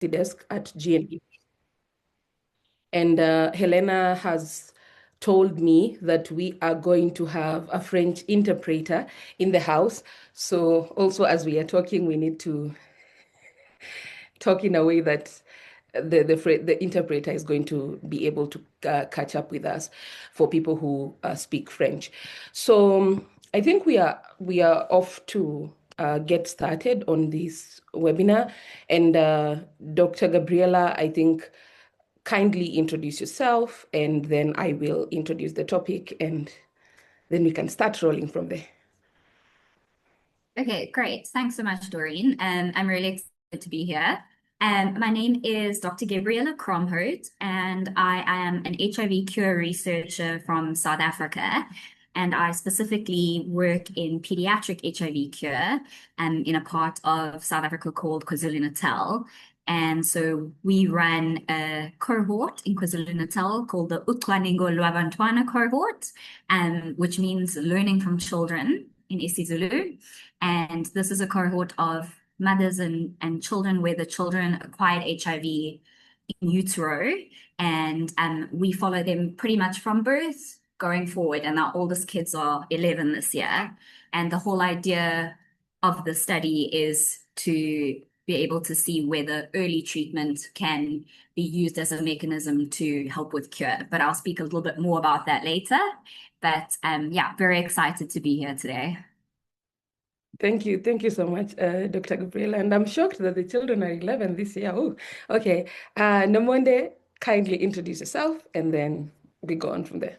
Desk at GNB. And Helena has told me that we are going to have a French interpreter in the house. So also as we are talking, we need to talk in a way that the interpreter is going to be able to catch up with us for people who speak French. So I think we are off to get started on this webinar. And Dr. Gabriela, I think kindly introduce yourself, and then I will introduce the topic, and then we can start rolling from there. Okay, great. Thanks so much, Doreen. I'm really excited to be here. My name is Dr. Gabriela Cromhout, and I am an HIV Cure researcher from South Africa. And I specifically work in paediatric HIV cure in a part of South Africa called KwaZulu-Natal. And so we run a cohort in KwaZulu-Natal called the Ucwaningo Lwabantwana cohort, which means learning from children in isiZulu. And this is a cohort of mothers and children where the children acquired HIV in utero. And we follow them pretty much from birth going forward. And our oldest kids are 11 this year. And the whole idea of the study is to be able to see whether early treatment can be used as a mechanism to help with cure. But I'll speak a little bit more about that later. But yeah, very excited to be here today. Thank you. Thank you so much, Dr. Gabriela. And I'm shocked that the children are 11 this year. Oh, okay. Nomonde, kindly introduce yourself, and then we go on from there.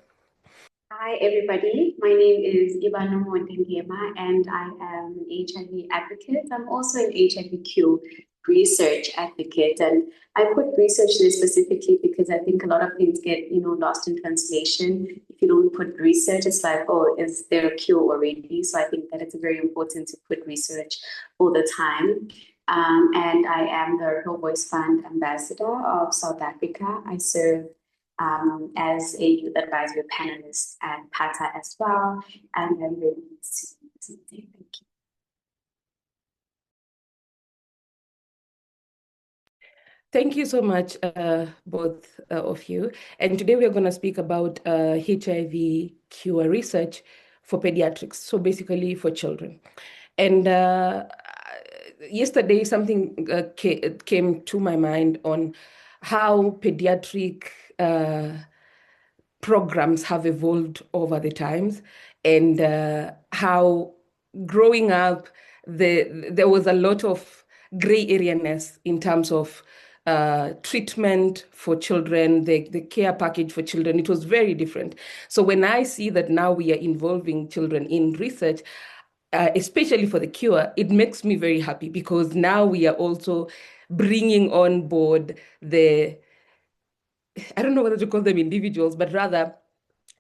Hi, everybody. My name is Nomonde Ngema, and I am an HIV advocate. I'm also an HIV Cure Research advocate. And I put research there specifically because I think a lot of things get, lost in translation. If you don't put research, it's like, oh, is there a cure already? So I think that it's very important to put research all the time. And I am the Real Voice Fund Ambassador of South Africa. I serve as a youth advisory panelist at PATA as well. And I'm really pleased to be here. Thank you. Thank you so much, both of you. And today we are going to speak about HIV cure research for pediatrics, so basically for children. And yesterday, something came to my mind on how pediatric programs have evolved over the times, and how growing up, there was a lot of gray area-ness in terms of treatment for children, the care package for children. It was very different. So when I see that now we are involving children in research, especially for the cure, it makes me very happy, because now we are also bringing on board I don't know whether to call them individuals, but rather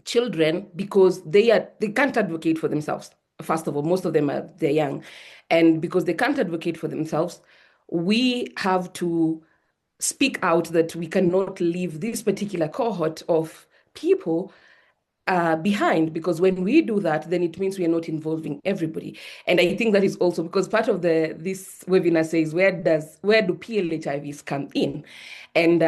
children, because they can't advocate for themselves. First of all, most of them they're young, and because they can't advocate for themselves, we have to speak out that we cannot leave this particular cohort of people behind, because when we do that, then it means we are not involving everybody. And I think that is also because part of this webinar says, where do PLHIVs come in? And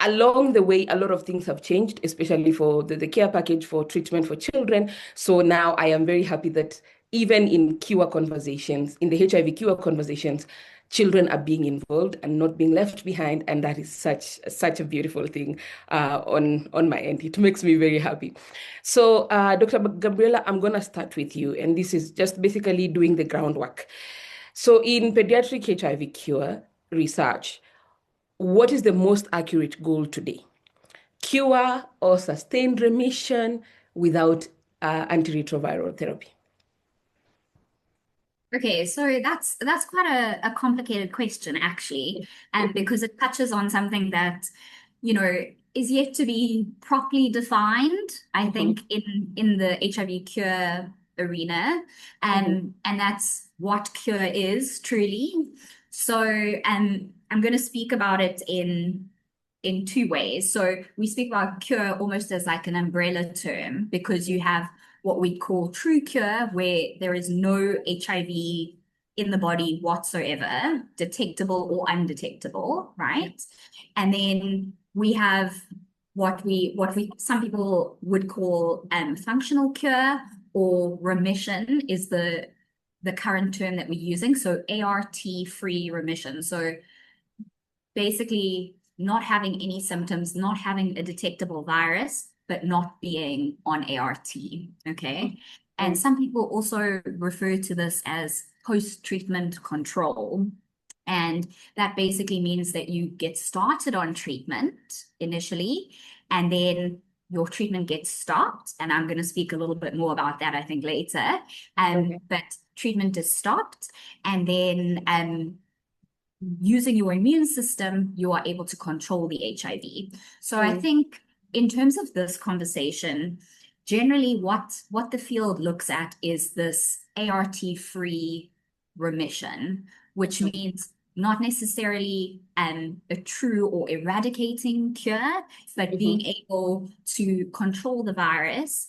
along the way, a lot of things have changed, especially for the care package for treatment for children. So now I am very happy that even in cure conversations, in the HIV cure conversations, children are being involved and not being left behind, and that is such a beautiful thing on my end. It makes me very happy. So, Dr. Gabriela, I'm going to start with you, and this is just basically doing the groundwork. So, in pediatric HIV cure research, what is the most accurate goal today? Cure or sustained remission without antiretroviral therapy? Okay, so that's quite a complicated question, actually, and because it touches on something that, is yet to be properly defined, I think, in the HIV cure arena, and that's what cure is truly. So, I'm going to speak about it in two ways. So we speak about cure almost as like an umbrella term, because you have what we call true cure, where there is no HIV in the body whatsoever, detectable or undetectable, right? And then we have what we some people would call functional cure, or remission is the current term that we're using. So ART-free remission. So basically not having any symptoms, not having a detectable virus, but not being on ART, okay? And some people also refer to this as post-treatment control. And that basically means that you get started on treatment initially, and then your treatment gets stopped. And I'm going to speak a little bit more about that, I think, later. But treatment is stopped, and then using your immune system, you are able to control the HIV. So I think in terms of this conversation, generally what the field looks at is this ART-free remission, which means not necessarily a true or eradicating cure, but being able to control the virus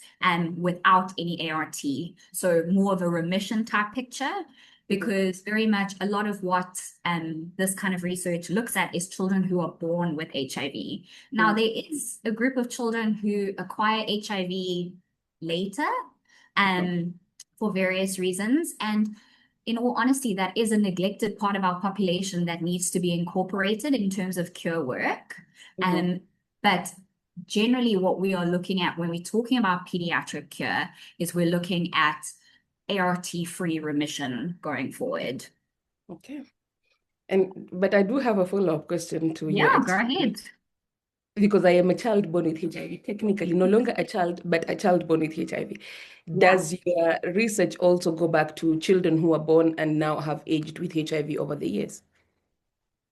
without any ART. So more of a remission type picture, because very much a lot of what this kind of research looks at is children who are born with HIV. Now, there is a group of children who acquire HIV later for various reasons. And in all honesty, that is a neglected part of our population that needs to be incorporated in terms of cure work. But generally, what we are looking at when we're talking about pediatric cure is we're looking at ART-free remission going forward. Okay. But I do have a follow-up question to your go ahead. Because I am a child born with HIV, technically no longer a child, but a child born with HIV. Does your research also go back to children who are born and now have aged with HIV over the years?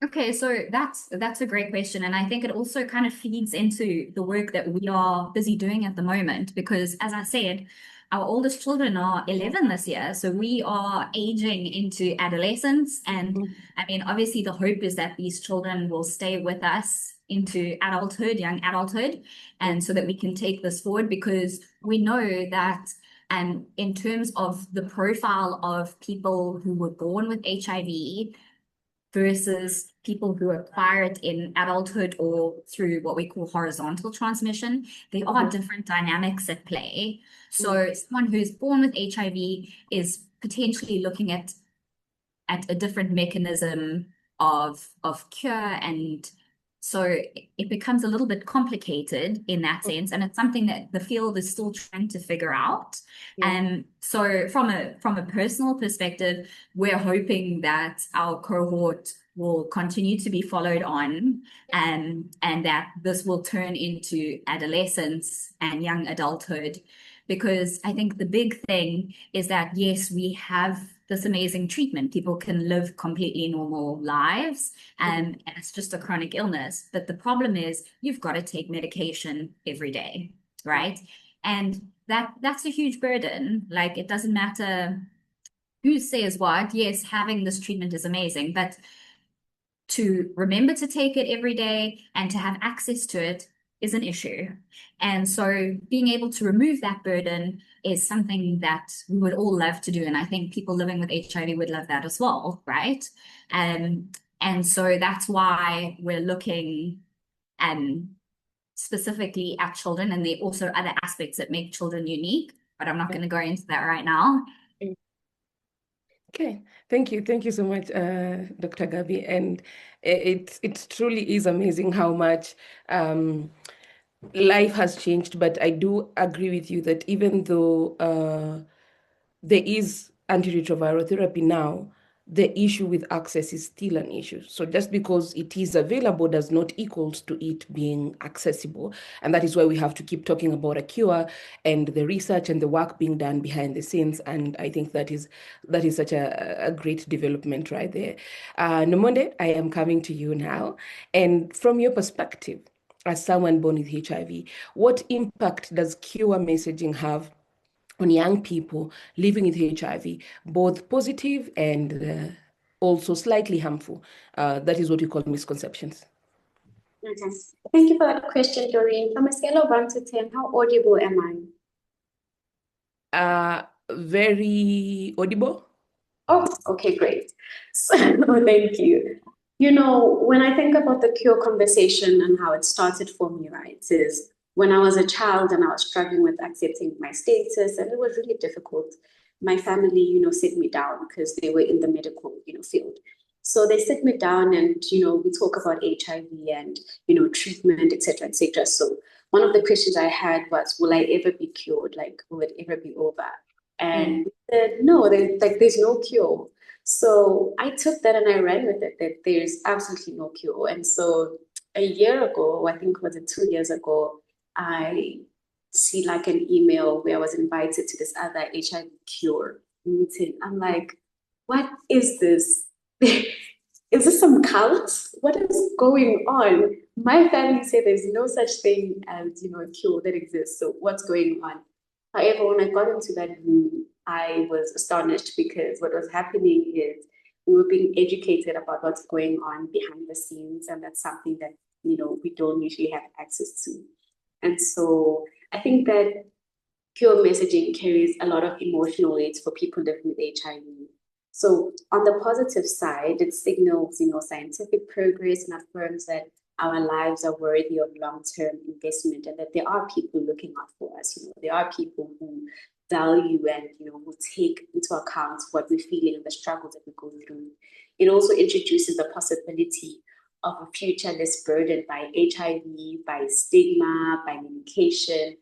Okay, so that's a great question. And I think it also kind of feeds into the work that we are busy doing at the moment, because as I said, our oldest children are 11 this year. So we are aging into adolescence. And I mean, obviously the hope is that these children will stay with us into adulthood, young adulthood, and so that we can take this forward, because we know that in terms of the profile of people who were born with HIV versus people who acquire it in adulthood or through what we call horizontal transmission, there are different dynamics at play. So someone who's born with HIV is potentially looking at a different mechanism of cure, and so it becomes a little bit complicated in that sense, and it's something that the field is still trying to figure out. And so from a personal perspective, we're hoping that our cohort will continue to be followed on, and that this will turn into adolescence and young adulthood. Because I think the big thing is that, yes, we have this amazing treatment. People can live completely normal lives, and it's just a chronic illness. But the problem is you've got to take medication every day, right? And that's a huge burden. Like, it doesn't matter who says what. Yes, having this treatment is amazing, but to remember to take it every day and to have access to it is an issue. And so being able to remove that burden is something that we would all love to do. And I think people living with HIV would love that as well, right? And so that's why we're looking specifically at children, and there are also other aspects that make children unique, but I'm not going to go into that right now. Okay, thank you. Thank you so much, Dr. Gabi. And it truly is amazing how much life has changed. But I do agree with you that even though there is antiretroviral therapy now, the issue with access is still an issue. So just because it is available does not equal to it being accessible. And that is why we have to keep talking about a cure and the research and the work being done behind the scenes. And I think that is such a great development right there. Nomonde, I am coming to you now. And from your perspective, as someone born with HIV, what impact does cure messaging have on young people living with HIV, both positive and also slightly harmful? That is what we call misconceptions. Okay. Thank you for that question, Doreen. From a scale of 1 to 10, how audible am I? Very audible. Oh, okay, great. So, thank you. You know, when I think about the cure conversation and how it started for me, right, is when I was a child and I was struggling with accepting my status, and it was really difficult. My family, sit me down because they were in the medical, field. So they sit me down and, we talk about HIV and, treatment, et cetera, et cetera. So one of the questions I had was, will I ever be cured? Like, will it ever be over? And we said, no, there's no cure. So I took that and I ran with it, that there's absolutely no cure. And so a year ago, I think was it 2 years ago, I see like an email where I was invited to this other HIV cure meeting. I'm like, what is this? Is this some cult? What is going on? My family said there's no such thing as, a cure that exists. So what's going on? However, when I got into that room, I was astonished because what was happening is we were being educated about what's going on behind the scenes, and that's something that, we don't usually have access to. And so I think that cure messaging carries a lot of emotional weight for people living with HIV. So on the positive side, it signals, scientific progress and affirms that our lives are worthy of long-term investment and that there are people looking out for us. There are people who value and, who take into account what we're feeling and the struggles that we go through. It also introduces the possibility of a future less burdened by HIV, by stigma, by medication,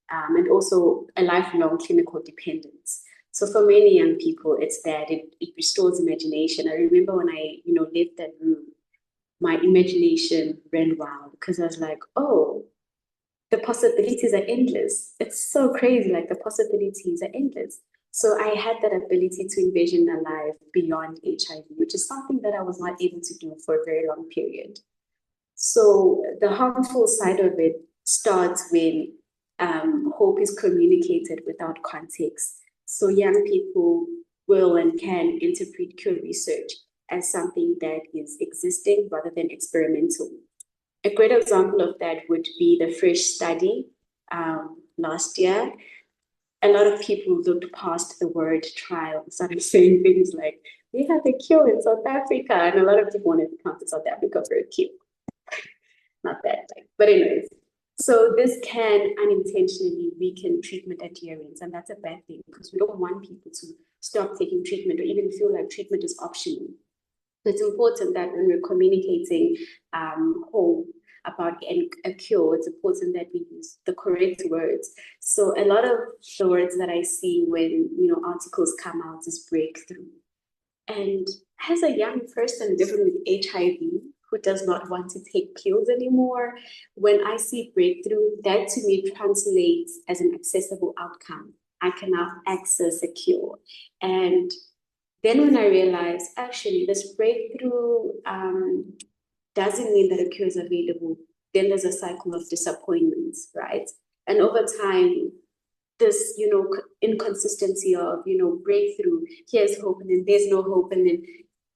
and also a lifelong clinical dependence. So for many young people, it's that it restores imagination. I remember when I, left that room, my imagination ran wild because I was like, oh, the possibilities are endless. It's so crazy, like the possibilities are endless. So I had that ability to envision a life beyond HIV, which is something that I was not able to do for a very long period. So the harmful side of it starts when hope is communicated without context. So young people will and can interpret cure research as something that is existing rather than experimental. A great example of that would be the FRESH study last year. A lot of people looked past the word trial and started saying things like, we have a cure in South Africa. And a lot of people wanted to come to South Africa for a cure. Not that, but anyways. So this can unintentionally weaken treatment adherence, and that's a bad thing because we don't want people to stop taking treatment or even feel like treatment is optional. So it's important that when we're communicating hope about a cure, it's important that we use the correct words. So a lot of the words that I see when articles come out is breakthrough. And as a young person living with HIV who does not want to take pills anymore, when I see breakthrough, that to me translates as an accessible outcome. I can now access a cure. And then when I realized, actually, this breakthrough doesn't mean that a cure is available, then there's a cycle of disappointments, right? And over time, this, inconsistency of, breakthrough, here's hope, and then there's no hope, and then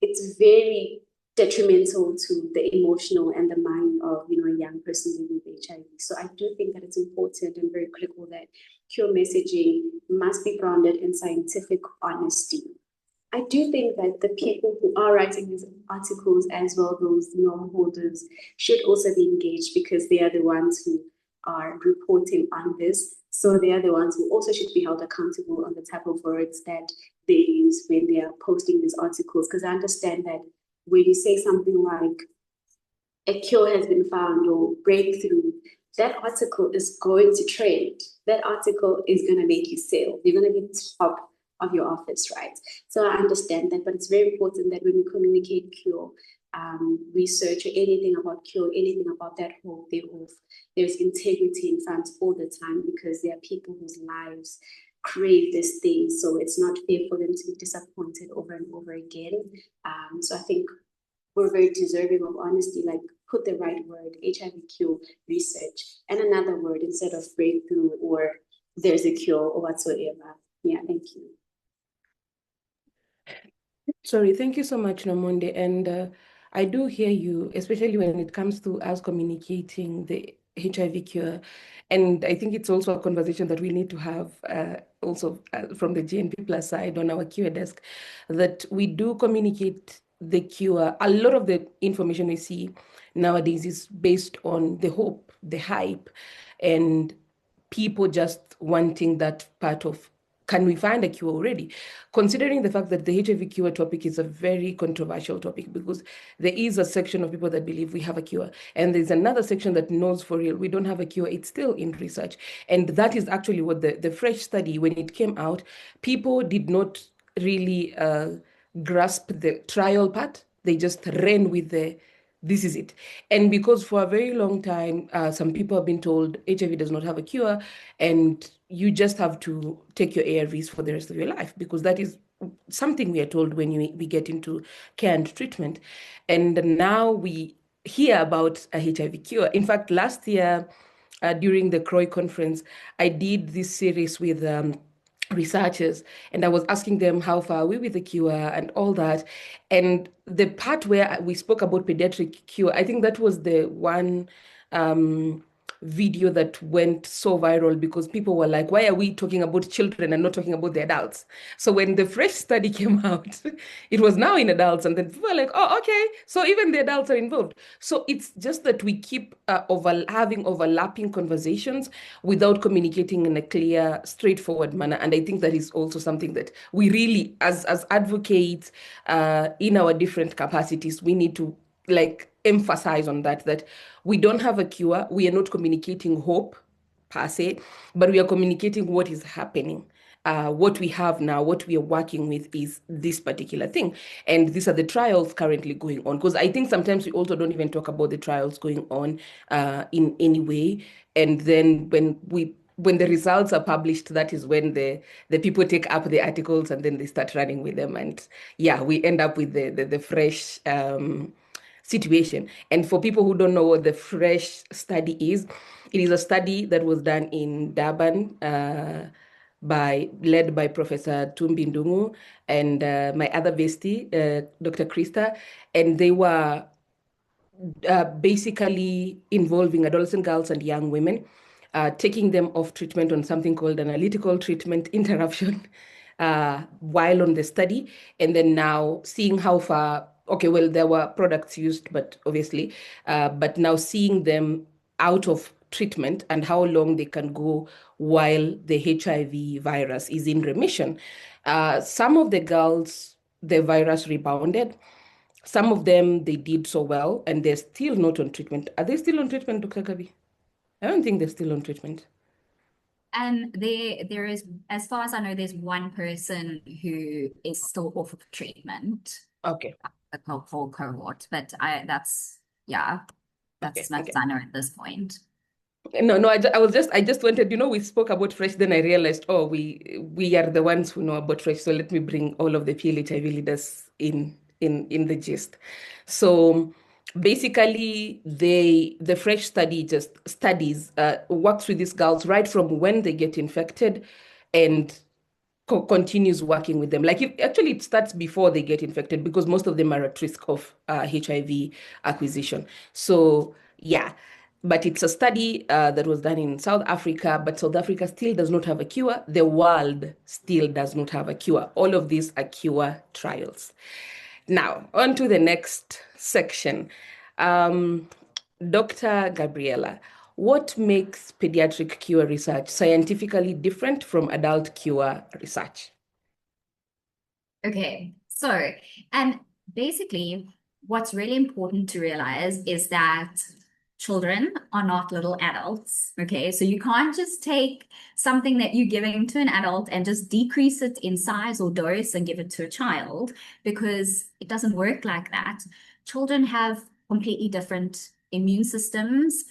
it's very detrimental to the emotional and the mind of, a young person living with HIV. So I do think that it's important and very critical that cure messaging must be grounded in scientific honesty. I do think that the people who are writing these articles, as well those norm holders, should also be engaged because they are the ones who are reporting on this. So they are the ones who also should be held accountable on the type of words that they use when they are posting these articles. Because I understand that when you say something like a cure has been found or breakthrough, that article is going to trend. That article is going to make you sell. You're going to be top of your office, right? So I understand that, but it's very important that when we communicate cure research or anything about cure, anything about that hope, there's integrity in front all the time because there are people whose lives crave this thing. So it's not fair for them to be disappointed over and over again. So I think we're very deserving of honesty, like put the right word, HIV cure research, and another word instead of breakthrough or there's a cure or whatsoever. Yeah, thank you. Sorry, thank you so much, Nomonde. And I do hear you, especially when it comes to us communicating the HIV Cure. And I think it's also a conversation that we need to have also from the GNP Plus side on our Cure Desk, that we do communicate the cure. A lot of the information we see nowadays is based on the hope, the hype, and people just wanting that part of, can we find a cure already? Considering the fact that the HIV cure topic is a very controversial topic, because there is a section of people that believe we have a cure, and there's another section that knows for real we don't have a cure. It's still in research. And that is actually what the fresh study, when it came out, people did not really grasp the trial part. They just ran with this is it. And because for a very long time, some people have been told HIV does not have a cure, and you just have to take your ARVs for the rest of your life, because that is something we are told when we get into care and treatment. And now we hear about a HIV cure. In fact, last year, during the CROI conference, I did this series with researchers, and I was asking them how far are we with the cure and all that. And the part where we spoke about pediatric cure, I think that was the one video that went so viral, because people were like, why are we talking about children and not talking about the adults? So when the fresh study came out, it was now in adults, and then people were like, oh, okay, so even the adults are involved. So it's just that we keep having overlapping conversations without communicating in a clear, straightforward manner. And I think that is also something that we really, as advocates in our different capacities, we need to emphasize on that we don't have a cure. We are not communicating hope per se, but we are communicating what is happening. What we have now, what we are working with is this particular thing. And these are the trials currently going on. Because I think sometimes we also don't even talk about the trials going on in any way. And then when the results are published, that is when the people take up the articles and then they start running with them. And yeah, we end up with the fresh situation. And for people who don't know what the fresh study is, it is a study that was done in Durban, led by Professor Tumbi Ndungu and my other bestie, Dr. Krista. And they were basically involving adolescent girls and young women, taking them off treatment on something called analytical treatment interruption while on the study, and then now seeing how far, okay, well, there were products used, but obviously, but now seeing them out of treatment and how long they can go while the HIV virus is in remission. Some of the girls, the virus rebounded. Some of them, they did so well, and they're still not on treatment. Are they still on treatment, Dr. Kabi? I don't think they're still on treatment. And there is, as far as I know, there's one person who is still off of treatment. Okay. The whole cohort, but that's as much as I know at this point. No, I just wanted, we spoke about fresh, then I realized, oh, we are the ones who know about fresh, so let me bring all of the PLHIV leaders in the gist. So basically, the fresh study just studies, works with these girls right from when they get infected, and continues working with them. It starts before they get infected, because most of them are at risk of HIV acquisition. So yeah, but it's a study that was done in South Africa, but South Africa still does not have a cure. The world still does not have a cure. All of these are cure trials. Now, on to the next section. Dr. Gabriela, what makes pediatric cure research scientifically different from adult cure research? Okay, so basically, what's really important to realize is that children are not little adults. Okay, so you can't just take something that you're giving to an adult and just decrease it in size or dose and give it to a child, because it doesn't work like that. Children have completely different immune systems,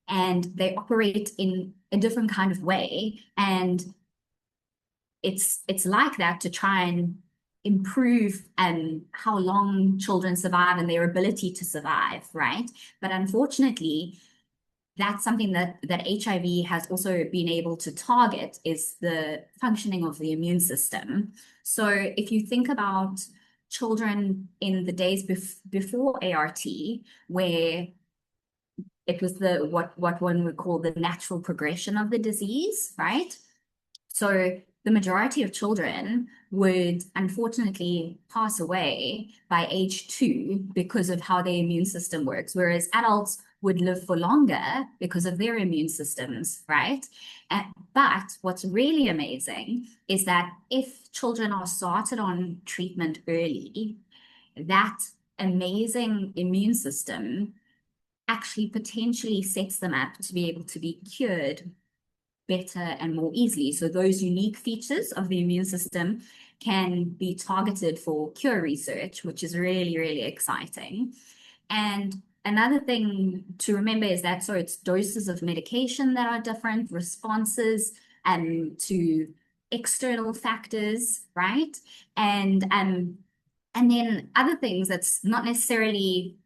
and they operate in a different kind of way. And it's like that to try and improve how long children survive and their ability to survive, right? But unfortunately, that's something that HIV has also been able to target, is the functioning of the immune system. So if you think about children in the days before ART, where it was the what one would call the natural progression of the disease, right? So the majority of children would unfortunately pass away by age 2 because of how their immune system works, whereas adults would live for longer because of their immune systems, right? But what's really amazing is that if children are started on treatment early, that amazing immune system actually potentially sets them up to be able to be cured better and more easily. So those unique features of the immune system can be targeted for cure research, which is really, really exciting. And another thing to remember is that, so it's doses of medication that are different, responses to external factors, right? And then other things that's not necessarily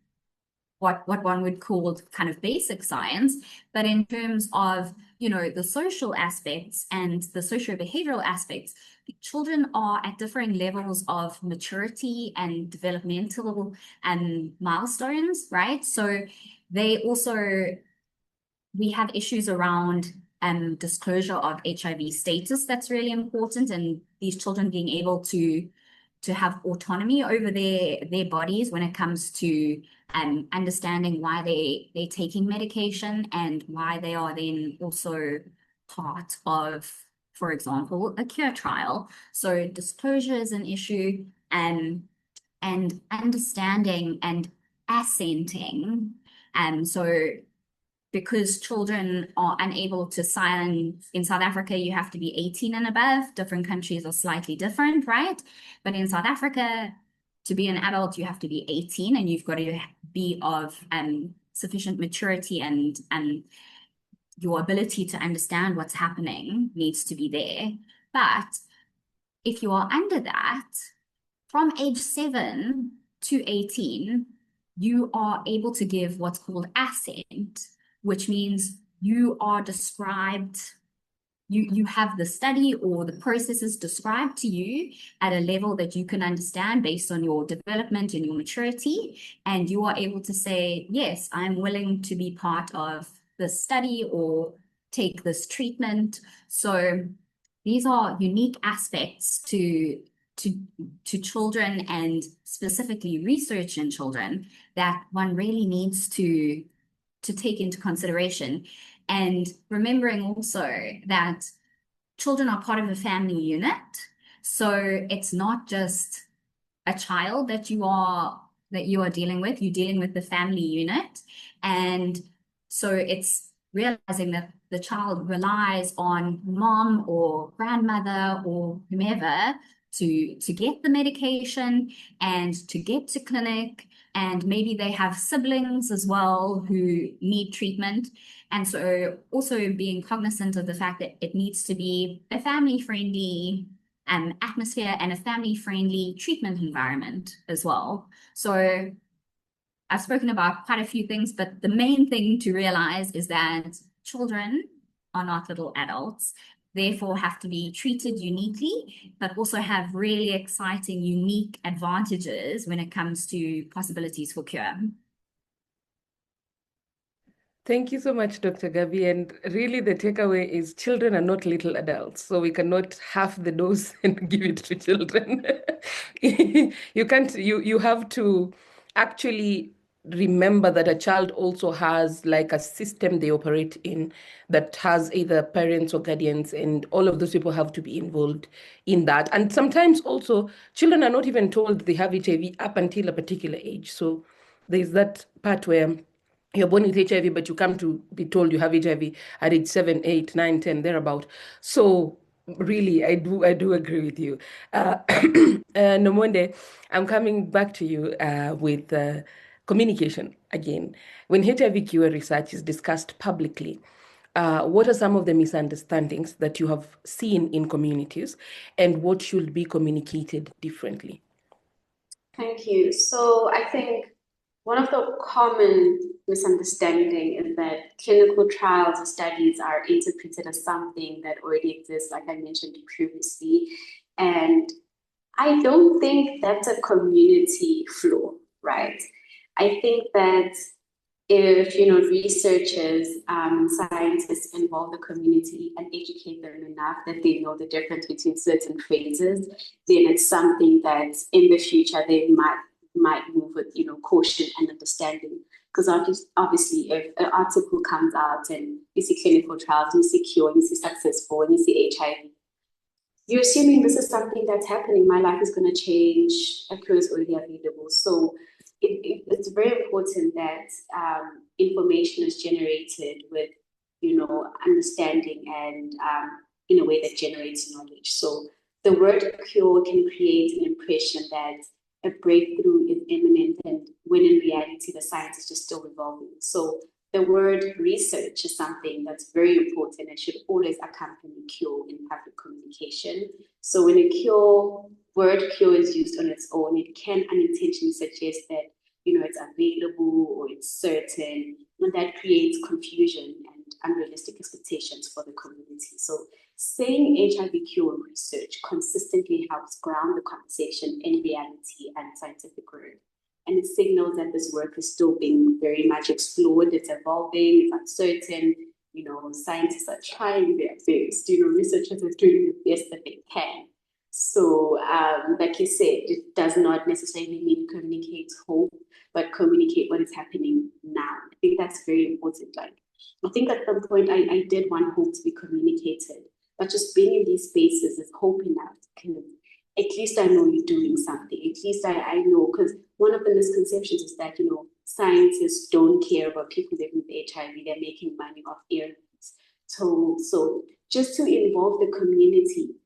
what one would call kind of basic science, but in terms of, you know, the social aspects and the socio-behavioral aspects, children are at differing levels of maturity and developmental milestones, right? So they also, we have issues around disclosure of HIV status that's really important, and these children being able to have autonomy over their bodies when it comes to understanding why they're taking medication and why they are then also part of, for example, a cure trial. So disclosure is an issue, and understanding and assenting. So because children are unable to sign in South Africa, you have to be 18 and above. Different countries are slightly different, right? But in South Africa, to be an adult, you have to be 18 and you've got to be of sufficient maturity, and your ability to understand what's happening needs to be there. But if you are under that, from age 7 to 18, you are able to give what's called assent, which means you are described, you have the study or the processes described to you at a level that you can understand based on your development and your maturity, and you are able to say, yes, I'm willing to be part of this study or take this treatment. So these are unique aspects to children, and specifically research in children, that one really needs to take into consideration. And remembering also that children are part of a family unit. So it's not just a child that you are dealing with, you're dealing with the family unit. And so it's realizing that the child relies on mom or grandmother or whomever to get the medication and to get to clinic, and maybe they have siblings as well who need treatment. And so also being cognizant of the fact that it needs to be a family-friendly atmosphere and a family-friendly treatment environment as well. So I've spoken about quite a few things, but the main thing to realize is that children are not little adults, therefore have to be treated uniquely, but also have really exciting, unique advantages when it comes to possibilities for cure. Thank you so much, Dr. Gabi. And really the takeaway is children are not little adults. So we cannot half the dose and give it to children. You have to actually remember that a child also has like a system they operate in that has either parents or guardians, and all of those people have to be involved in that. And sometimes also children are not even told they have HIV up until a particular age. So there's that part where you're born with HIV, but you come to be told you have HIV at age 7, 8, 9, 10, thereabout. So really, I do agree with you. Nomonde, I'm coming back to you with communication again. When HIV Cure research is discussed publicly, what are some of the misunderstandings that you have seen in communities, and what should be communicated differently? Thank you. So I think one of the common misunderstanding is that clinical trials or studies are interpreted as something that already exists, like I mentioned previously. And I don't think that's a community flaw, right? I think that if researchers, scientists involve the community and educate them enough that they know the difference between certain phrases, then it's something that in the future they might move with caution and understanding. Because obviously, if an article comes out and you see clinical trials, you see cure, you see successful, and you see HIV, you're assuming this is something that's happening. My life is going to change. A cure is already available. So it's very important that information is generated with, understanding and in a way that generates knowledge. So the word cure can create an impression that a breakthrough is imminent, and when in reality the science is just still evolving. So the word research is something that's very important and should always accompany cure in public communication. So when a word cure is used on its own, it can unintentionally suggest that it's available or it's certain, and that creates confusion and unrealistic expectations for the community. So saying HIV cure research consistently helps ground the conversation in reality and scientific work. And it signals that this work is still being very much explored, it's evolving, it's uncertain, scientists are trying their best, researchers are doing the best that they can. So, like you said, it does not necessarily mean communicate hope, but communicate what is happening now. I think that's very important. Like, I think at some point I did want hope to be communicated, but just being in these spaces is hope enough to kind of, at least I know you're doing something. At least I know, because one of the misconceptions is that, scientists don't care about people living with HIV. They're making money off earrings. So just to involve the community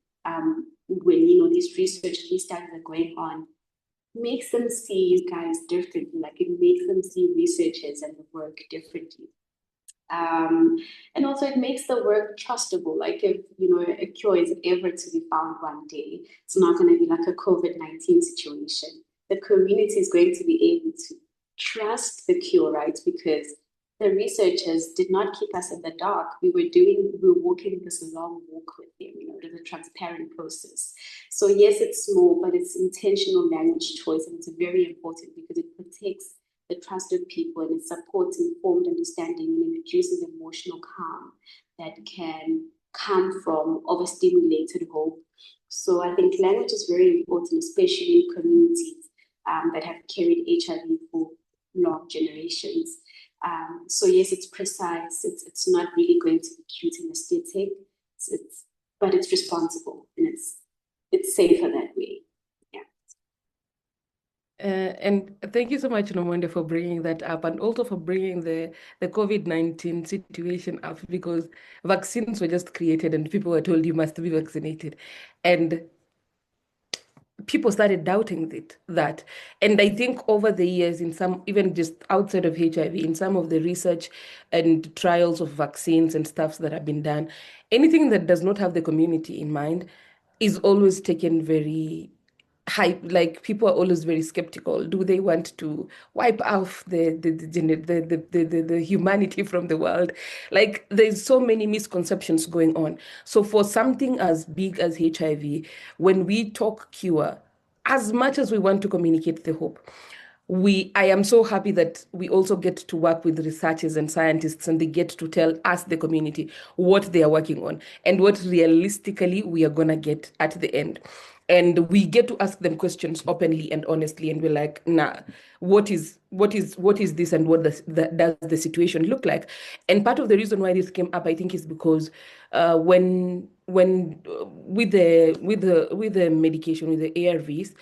when, these research case studies are going on, makes them see you guys differently. Like it makes them see researchers and the work differently. And also it makes the work trustable. Like if, a cure is ever to be found one day, it's not going to be like a COVID-19 situation. The community is going to be able to trust the cure, right? Because the researchers did not keep us in the dark. We were walking this long walk with them, it was a transparent process. So yes, it's small, but it's intentional language choice. And it's very important because it protects the trust of people and it supports informed understanding and reduces emotional calm that can come from overstimulated hope. So I think language is very important, especially in communities that have carried HIV for long generations. So yes, it's precise. It's not really going to be cute and aesthetic. But it's responsible and it's safer that way. And thank you so much, Nomonde, for bringing that up and also for bringing the COVID-19 situation up, because vaccines were just created and people were told you must be vaccinated. And people started doubting that. And I think over the years, in some, even just outside of HIV, in some of the research and trials of vaccines and stuffs that have been done, anything that does not have the community in mind is always taken very hype. Like people are always very skeptical. Do they want to wipe off the humanity from the world? Like there's so many misconceptions going on. So for something as big as HIV, when we talk cure, as much as we want to communicate the hope, I am so happy that we also get to work with researchers and scientists, and they get to tell us, the community, what they are working on and what realistically we are going to get at the end. And we get to ask them questions openly and honestly, and we're like, nah, what is this, and what does the situation look like? And part of the reason why this came up, I think, is because when with the medication, with the ARVs,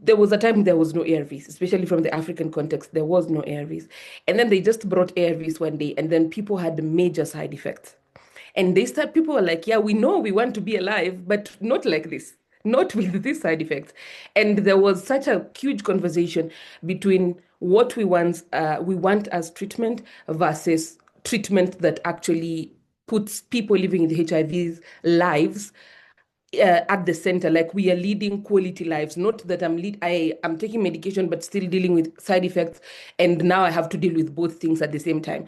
there was a time there was no ARVs, especially from the African context, there was no ARVs. And then they just brought ARVs one day, and then people had major side effects. And people were like, yeah, we know we want to be alive, but not like this, not with these side effects. And there was such a huge conversation between what we want as treatment versus treatment that actually puts people living with HIV's lives at the center. Like we are leading quality lives, not that I'm taking medication but still dealing with side effects, and now I have to deal with both things at the same time.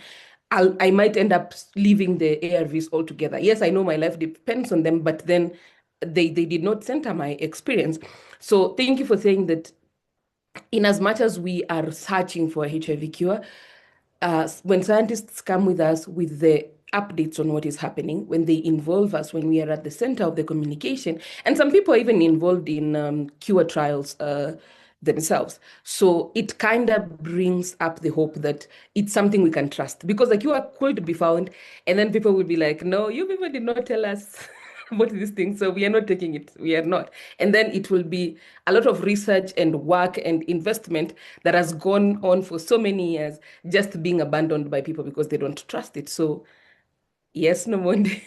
I might end up leaving the ARVs altogether. Yes, I know my life depends on them, but then they did not center my experience. So thank you for saying that in as much as we are searching for a HIV cure, when scientists come with us with the updates on what is happening, when they involve us, when we are at the center of the communication, and some people are even involved in cure trials themselves. So it kind of brings up the hope that it's something we can trust because the cure could be found, and then people will be like, no, you people did not tell us about this thing, so we are not taking it. We are not. And then it will be a lot of research and work and investment that has gone on for so many years just being abandoned by people because they don't trust it. So yes, Nomonde.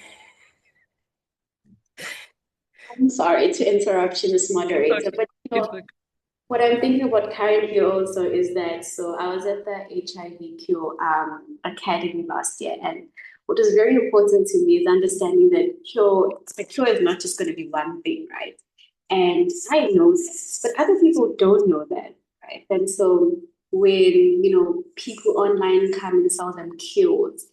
I'm sorry to interrupt you, Ms. Moderator, but It's okay. what I'm thinking about currently also is that so I was at the HIV Cure Academy last year, and what was very important to me is understanding that the cure is not just going to be one thing, right? And I know this, but other people don't know that, right? And so when people online come and sell them cures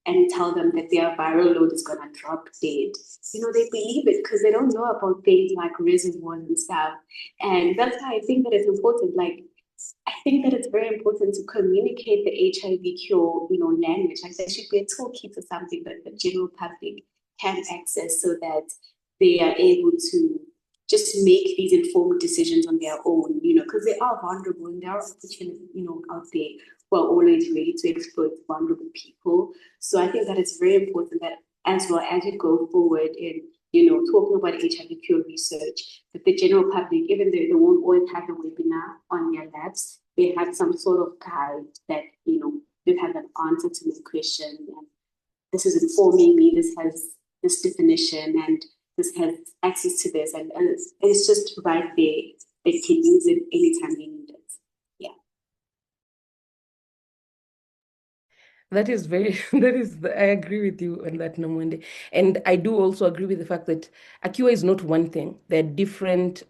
and tell them that their viral load is going to drop dead, they believe it because they don't know about things like reservoirs and stuff. And that's why I think that it's important. Like, I think that it's very important to communicate the HIV cure, language. Like, there should be a toolkit or something that the general public can access so that they are able to just make these informed decisions on their own, because they are vulnerable and there are opportunities, out there who are always ready to exploit vulnerable people. So I think that it's very important that as well as we go forward in talking about HIV cure research, that the general public, even though they won't always have a webinar on their labs, they have some sort of guide that, they have an answer to my question. And this is informing me, this has this definition, and this has access to this. And it's just right there. They can use it anytime they need it. Yeah. That is I agree with you on that, Nomonde. And I do also agree with the fact that a cure is not one thing. There are different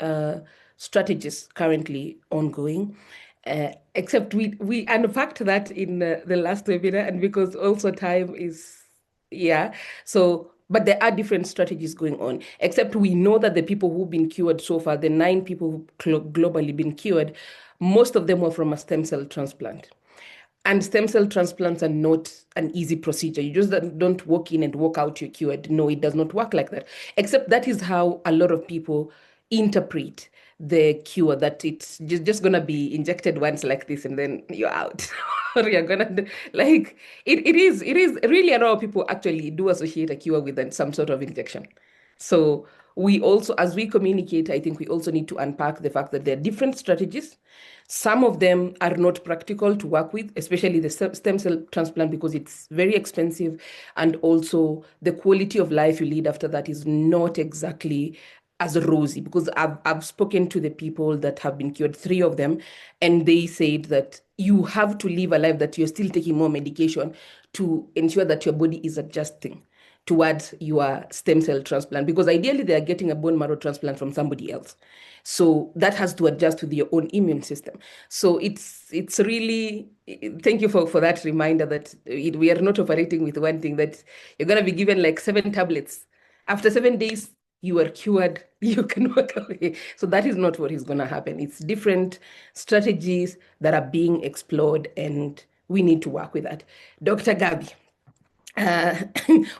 strategies currently ongoing. Except we unpacked that in the last webinar, and because also time is, yeah. So, but there are different strategies going on. Except we know that the people who've been cured so far, the 9 people who globally been cured, most of them were from a stem cell transplant. And stem cell transplants are not an easy procedure. You just don't walk in and walk out, you're cured. No, it does not work like that. Except that is how a lot of people interpret the cure, that it's just going to be injected once like this and then you're out. Or you're going to, like, it is really a lot of people actually do associate a cure with some sort of injection. So we also, as we communicate, I think we also need to unpack the fact that there are different strategies. Some of them are not practical to work with, especially the stem cell transplant, because it's very expensive. And also the quality of life you lead after that is not exactly as rosy, because I've spoken to the people that have been cured, 3 of them, and they said that you have to live a life that you're still taking more medication to ensure that your body is adjusting towards your stem cell transplant, because ideally they are getting a bone marrow transplant from somebody else. So that has to adjust with your own immune system. So it's really, thank you for that reminder that we are not operating with one thing, that you're going to be given like 7 tablets. After 7 days, you are cured, you can walk away. So that is not what is going to happen. It's different strategies that are being explored, and we need to work with that. Dr. Gabi. Uh,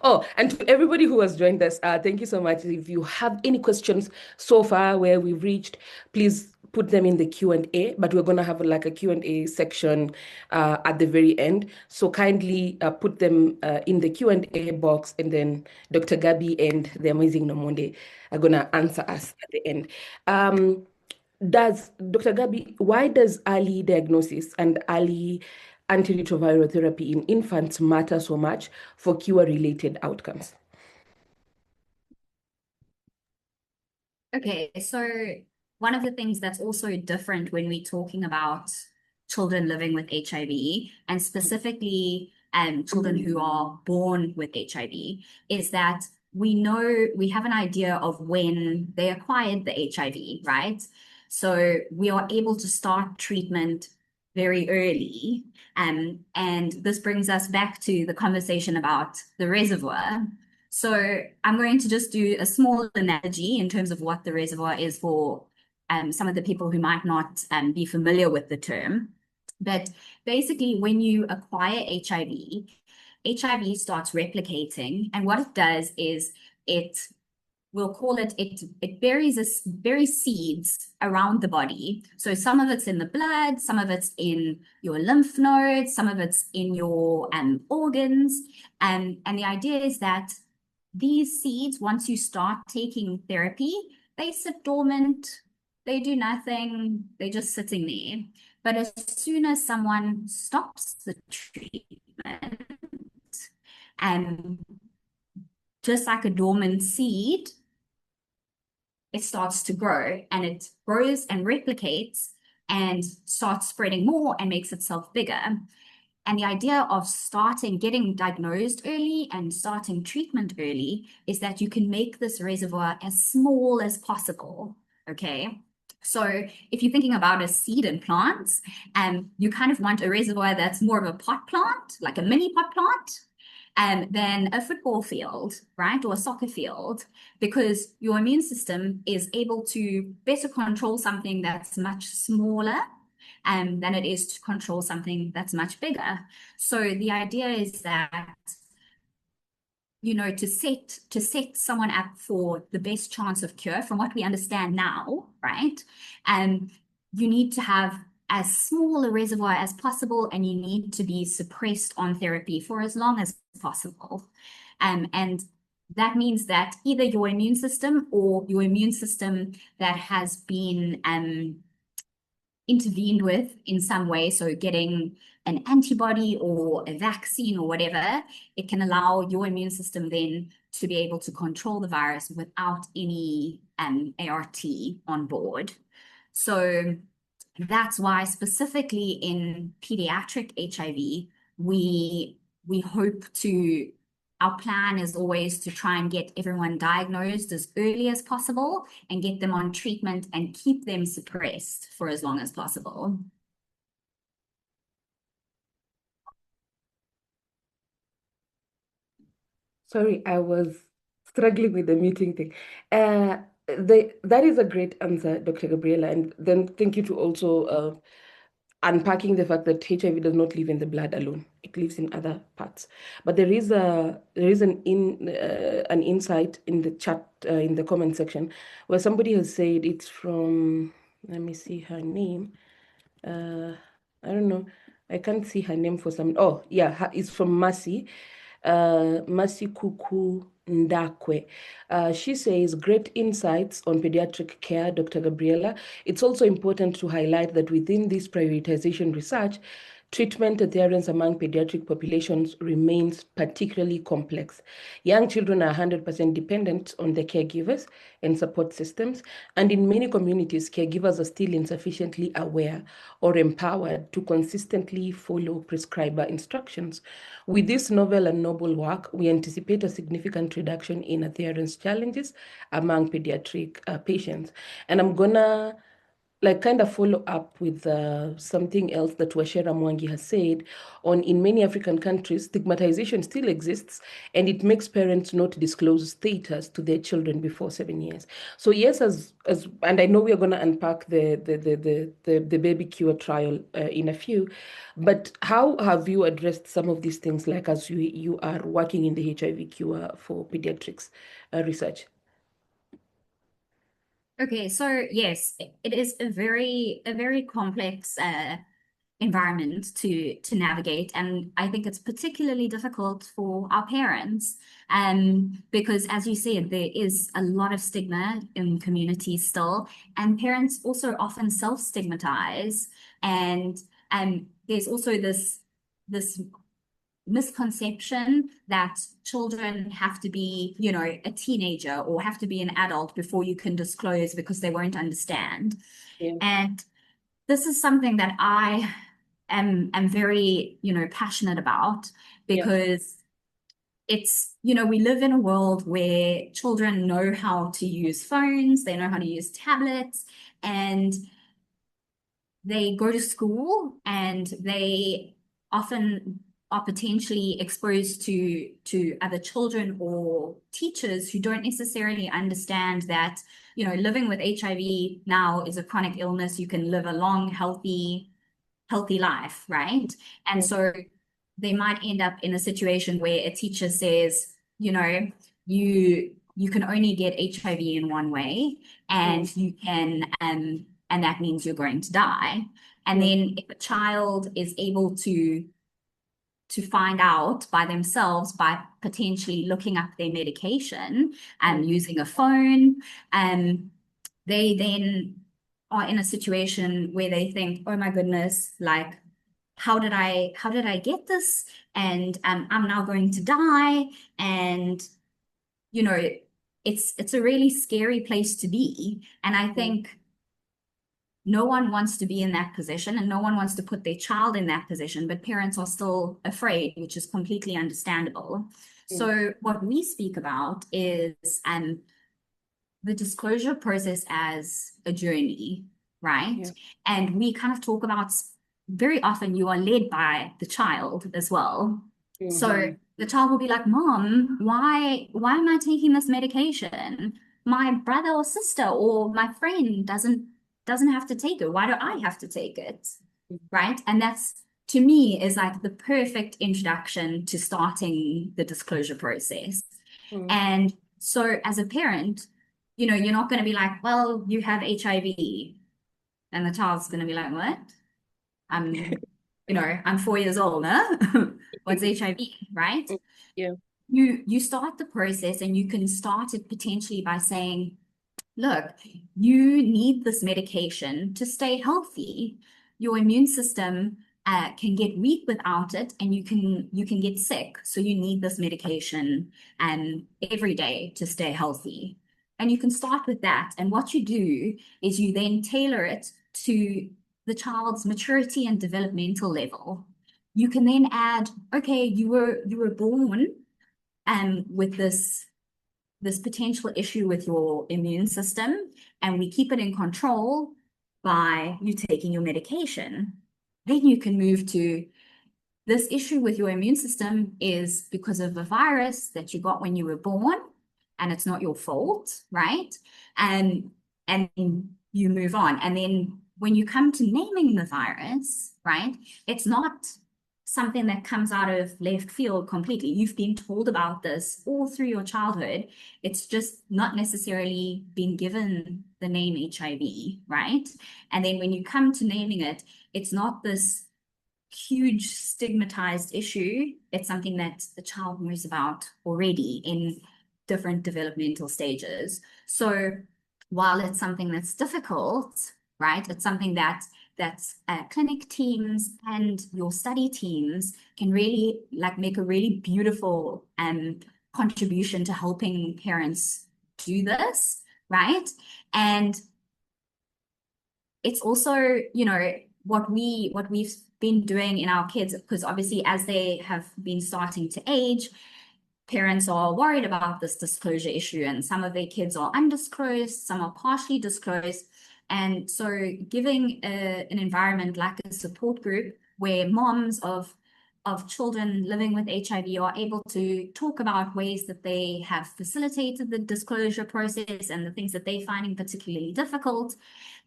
oh, and to everybody who has joined us, thank you so much. If you have any questions so far where we've reached, please put them in the Q&A, but we're going to have like a Q&A section at the very end. So kindly put them in the Q&A box, and then Dr. Gabi and the amazing Nomonde are going to answer us at the end. Dr. Gabi, why does early diagnosis and early antiretroviral therapy in infants matter so much for cure-related outcomes? Okay, so one of the things that's also different when we're talking about children living with HIV, and specifically children who are born with HIV, is that we have an idea of when they acquired the HIV, right? So we are able to start treatment very early. And this brings us back to the conversation about the reservoir. So I'm going to just do a small analogy in terms of what the reservoir is for some of the people who might not be familiar with the term. But basically, when you acquire HIV starts replicating, and what it does is we'll call it buries seeds around the body. So some of it's in the blood, some of it's in your lymph nodes, some of it's in your organs. And the idea is that these seeds, once you start taking therapy, they sit dormant, they do nothing, they're just sitting there. But as soon as someone stops the treatment, just like a dormant seed, it starts to grow, and it grows and replicates and starts spreading more and makes itself bigger. And the idea of getting diagnosed early and starting treatment early is that you can make this reservoir as small as possible, okay? So if you're thinking about a seed in plants, you kind of want a reservoir that's more of a pot plant, like a mini pot plant, than a football field, right? Or a soccer field, because your immune system is able to better control something that's much smaller than it is to control something that's much bigger. So the idea is that, you know, to set someone up for the best chance of cure, from what we understand now, right? You need to have as small a reservoir as possible, and you need to be suppressed on therapy for as long as possible. And that means that either your immune system or your immune system that has been intervened with in some way, so getting an antibody or a vaccine or whatever, it can allow your immune system then to be able to control the virus without any ART on board. So that's why specifically in pediatric HIV, we hope to, our plan is always to try and get everyone diagnosed as early as possible and get them on treatment and keep them suppressed for as long as possible. Sorry, I was struggling with the meeting thing. That is a great answer, Dr. Gabriela. And then thank you to also unpacking the fact that HIV does not live in the blood alone; it lives in other parts. But there is an insight in the chat in the comment section where somebody has said it's from. Let me see her name. I don't know. I can't see her name for some. Oh yeah, it's from Mercy. Mercy Kuku Ndakwe. She says, great insights on pediatric care, Dr. Gabriela. It's also important to highlight that within this prioritization research, treatment adherence among pediatric populations remains particularly complex. Young children are 100% dependent on their caregivers and support systems, and in many communities, caregivers are still insufficiently aware or empowered to consistently follow prescriber instructions. With this novel and noble work, we anticipate a significant reduction in adherence challenges among pediatric patients. And I'm gonna kind of follow up with something else that Washera Mwangi has said on in many African countries, stigmatization still exists, and it makes parents not disclose status to their children before 7 years. So yes, and I know we are going to unpack the baby cure trial in a few, but how have you addressed some of these things, like as you are working in the HIV cure for pediatrics research? Okay, so yes, it is a very complex environment to navigate, and I think it's particularly difficult for our parents, because as you said, there is a lot of stigma in communities still, and parents also often self-stigmatize, and there's also this misconception that children have to be, you know, a teenager or have to be an adult before you can disclose because they won't understand. Yeah. And this is something that I am very, you know, passionate about, because it's, you know, we live in a world where children know how to use phones, they know how to use tablets, and they go to school and they often are potentially exposed to other children or teachers who don't necessarily understand that, living with HIV now is a chronic illness. You can live a long, healthy life, right? And so they might end up in a situation where a teacher says, you can only get HIV in one way, and you can, and that means you're going to die. And then if a child is able to find out by themselves by potentially looking up their medication and using a phone, they then are in a situation where they think, oh my goodness, like, how did I get this? And I'm now going to die. And, it's a really scary place to be. And I think no one wants to be in that position, and no one wants to put their child in that position, but parents are still afraid, which is completely understandable. So what we speak about is the disclosure process as a journey, right? And we kind of talk about, very often you are led by the child as well. So the child will be like, Mom, why am I taking this medication? My brother or sister or my friend doesn't have to take it. Why do I have to take it? Right? And that's, to me, is like the perfect introduction to starting the disclosure process. And so as a parent, you're not going to be like, well, you have HIV. And the child's going to be like, what? I'm 4 years old, huh? What's HIV, right? Yeah. You start the process, and you can start it potentially by saying, look, you need this medication to stay healthy. Your immune system can get weak without it, and you can get sick. So you need this medication every day to stay healthy. And you can start with that. And what you do is you then tailor it to the child's maturity and developmental level. You can then add, okay, you were born with this potential issue with your immune system, and we keep it in control by you taking your medication. Then you can move to, this issue with your immune system is because of a virus that you got when you were born, and it's not your fault, right? And you move on. And then when you come to naming the virus, right, it's not something that comes out of left field completely. You've been told about this all through your childhood. It's just not necessarily been given the name HIV, right? And then when you come to naming it, it's not this huge stigmatized issue. It's something that the child knows about already in different developmental stages. So while it's something that's difficult, right, it's something that clinic teams and your study teams can really make a really beautiful contribution to helping parents do this, right? And it's also, what we've been doing in our kids, because obviously as they have been starting to age, parents are worried about this disclosure issue, and some of their kids are undisclosed, some are partially disclosed. And so giving an environment like a support group where moms of children living with HIV are able to talk about ways that they have facilitated the disclosure process and the things that they're finding particularly difficult,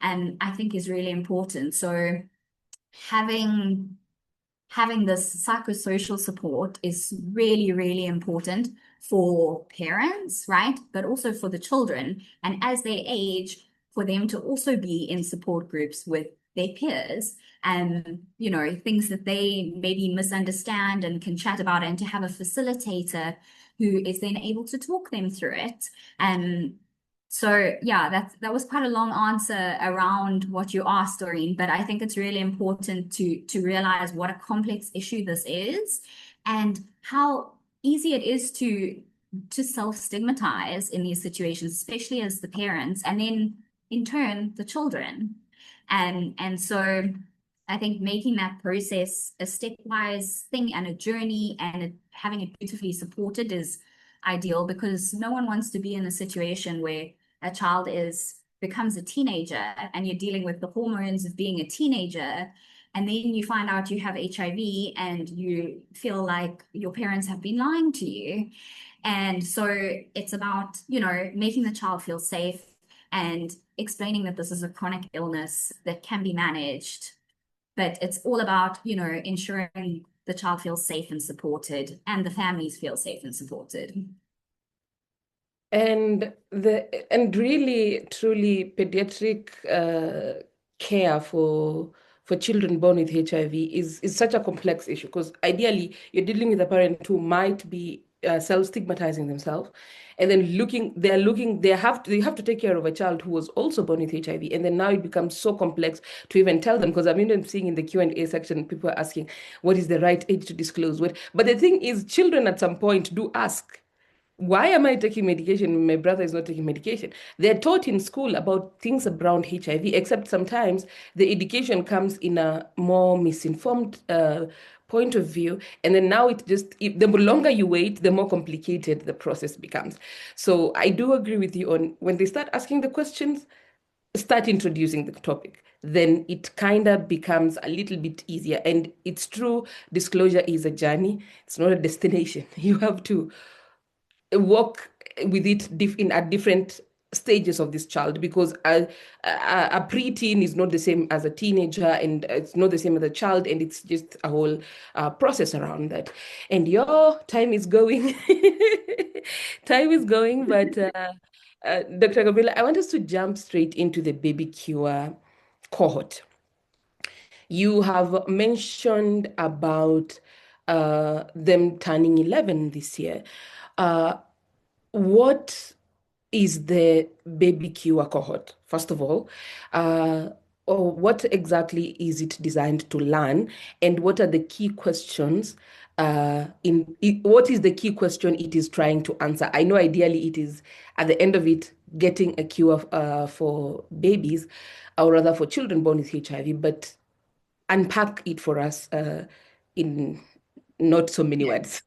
I think is really important. So having this psychosocial support is really, really important for parents, right? But also for the children. And as they age, for them to also be in support groups with their peers and, things that they maybe misunderstand and can chat about, and to have a facilitator who is then able to talk them through it. So yeah, that was quite a long answer around what you asked, Doreen, but I think it's really important to realize what a complex issue this is and how easy it is to self-stigmatize in these situations, especially as the parents, and then in turn the children. And so I think making that process a stepwise thing and a journey, and having it beautifully supported is ideal, because no one wants to be in a situation where a child becomes a teenager and you're dealing with the hormones of being a teenager, and then you find out you have HIV and you feel like your parents have been lying to you. And so it's about, making the child feel safe and explaining that this is a chronic illness that can be managed. But it's all about, ensuring the child feels safe and supported, and the families feel safe and supported. And really, truly, pediatric care for children born with HIV is such a complex issue, because ideally you're dealing with a parent who might be self-stigmatizing themselves, and then they have to take care of a child who was also born with HIV, and then now it becomes so complex to even tell them, because I'm even seeing in the Q&A section people are asking what is the right age to disclose what. But the thing is, children at some point do ask, why am I taking medication when my brother is not taking medication? They're taught in school about things around HIV, except sometimes the education comes in a more misinformed point of view. And then now the longer you wait, the more complicated the process becomes. So I do agree with you on, when they start asking the questions, start introducing the topic, then it kind of becomes a little bit easier. And it's true, disclosure is a journey. It's not a destination. You have to work with it at different stages of this child, because a preteen is not the same as a teenager, and it's not the same as a child, and it's just a whole process around that. And your time is going. Time is going, but Dr. Gabriela, I want us to jump straight into the baby cure cohort. You have mentioned about them turning 11 this year. What is the baby cure cohort, first of all? Or what exactly is it designed to learn? And what are the key questions what is the key question it is trying to answer? I know ideally it is, at the end of it, getting a cure for babies, or rather for children born with HIV, but unpack it for us in not so many words.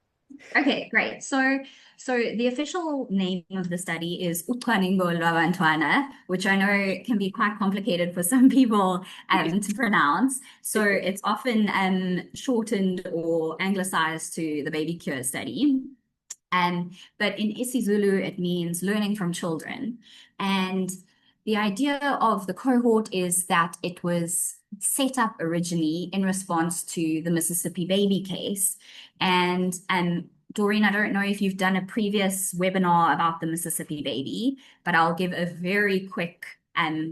Okay, great. So the official name of the study is Ucwaningo Lwabantwana, which I know can be quite complicated for some people to pronounce. So it's often shortened or anglicized to the Baby Cure study. But in isiZulu, it means learning from children. And the idea of the cohort is that it was set up originally in response to the Mississippi baby case. And Doreen, I don't know if you've done a previous webinar about the Mississippi baby, but I'll give a very quick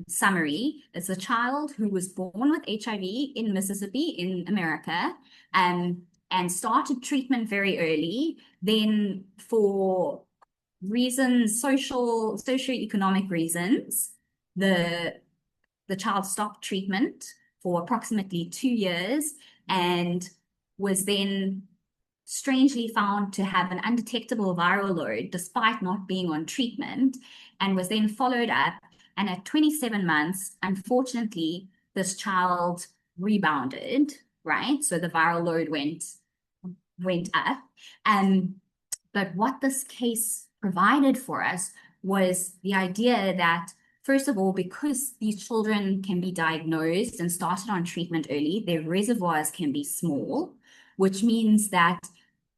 summary. It's a child who was born with HIV in Mississippi in America, and started treatment very early. Then for reasons, socioeconomic reasons, the child stopped treatment for approximately 2 years and was then strangely found to have an undetectable viral load despite not being on treatment, and was then followed up. And at 27 months, unfortunately, this child rebounded, right? So the viral load went up. But what this case provided for us was the idea that, first of all, because these children can be diagnosed and started on treatment early, their reservoirs can be small, which means that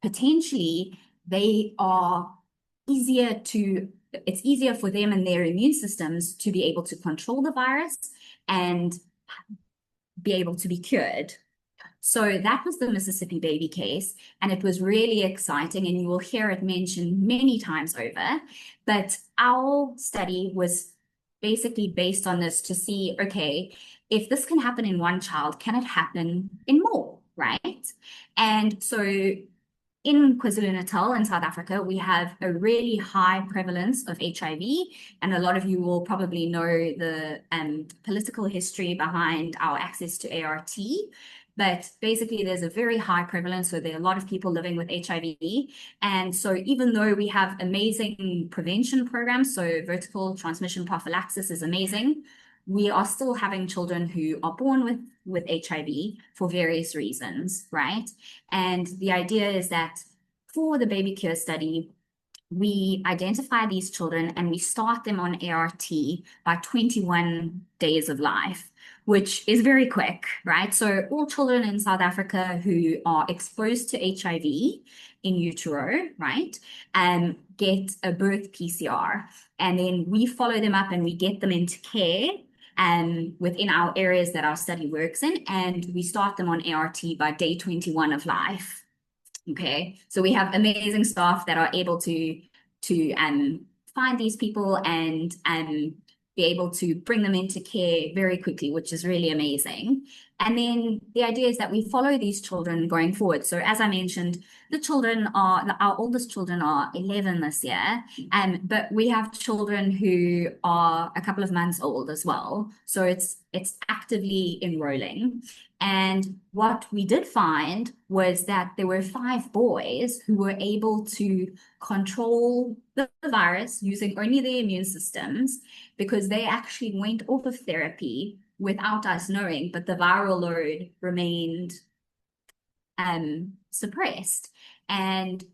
potentially it's easier for them and their immune systems to be able to control the virus and be able to be cured. So that was the Mississippi baby case, and it was really exciting, and you will hear it mentioned many times over. But our study was basically based on this to see, okay, if this can happen in one child, can it happen in more, right? And so in KwaZulu-Natal in South Africa, we have a really high prevalence of HIV, and a lot of you will probably know the political history behind our access to ART. But basically, there's a very high prevalence, so there are a lot of people living with HIV. And so even though we have amazing prevention programs, so vertical transmission prophylaxis is amazing, we are still having children who are born with HIV for various reasons, right? And the idea is that for the Baby Cure study, we identify these children and we start them on ART by 21 days of life, which is very quick, right? So all children in South Africa who are exposed to HIV in utero, right, get a birth PCR. And then we follow them up and we get them into care within our areas that our study works in, and we start them on ART by day 21 of life. Okay, so we have amazing staff that are able to find these people and be able to bring them into care very quickly, which is really amazing. And then the idea is that we follow these children going forward. So as I mentioned, our oldest children are 11 this year, but we have children who are a couple of months old as well. So it's actively enrolling. And what we did find was that there were 5 boys who were able to control the virus using only their immune systems, because they actually went off of therapy without us knowing, but the viral load remained suppressed. And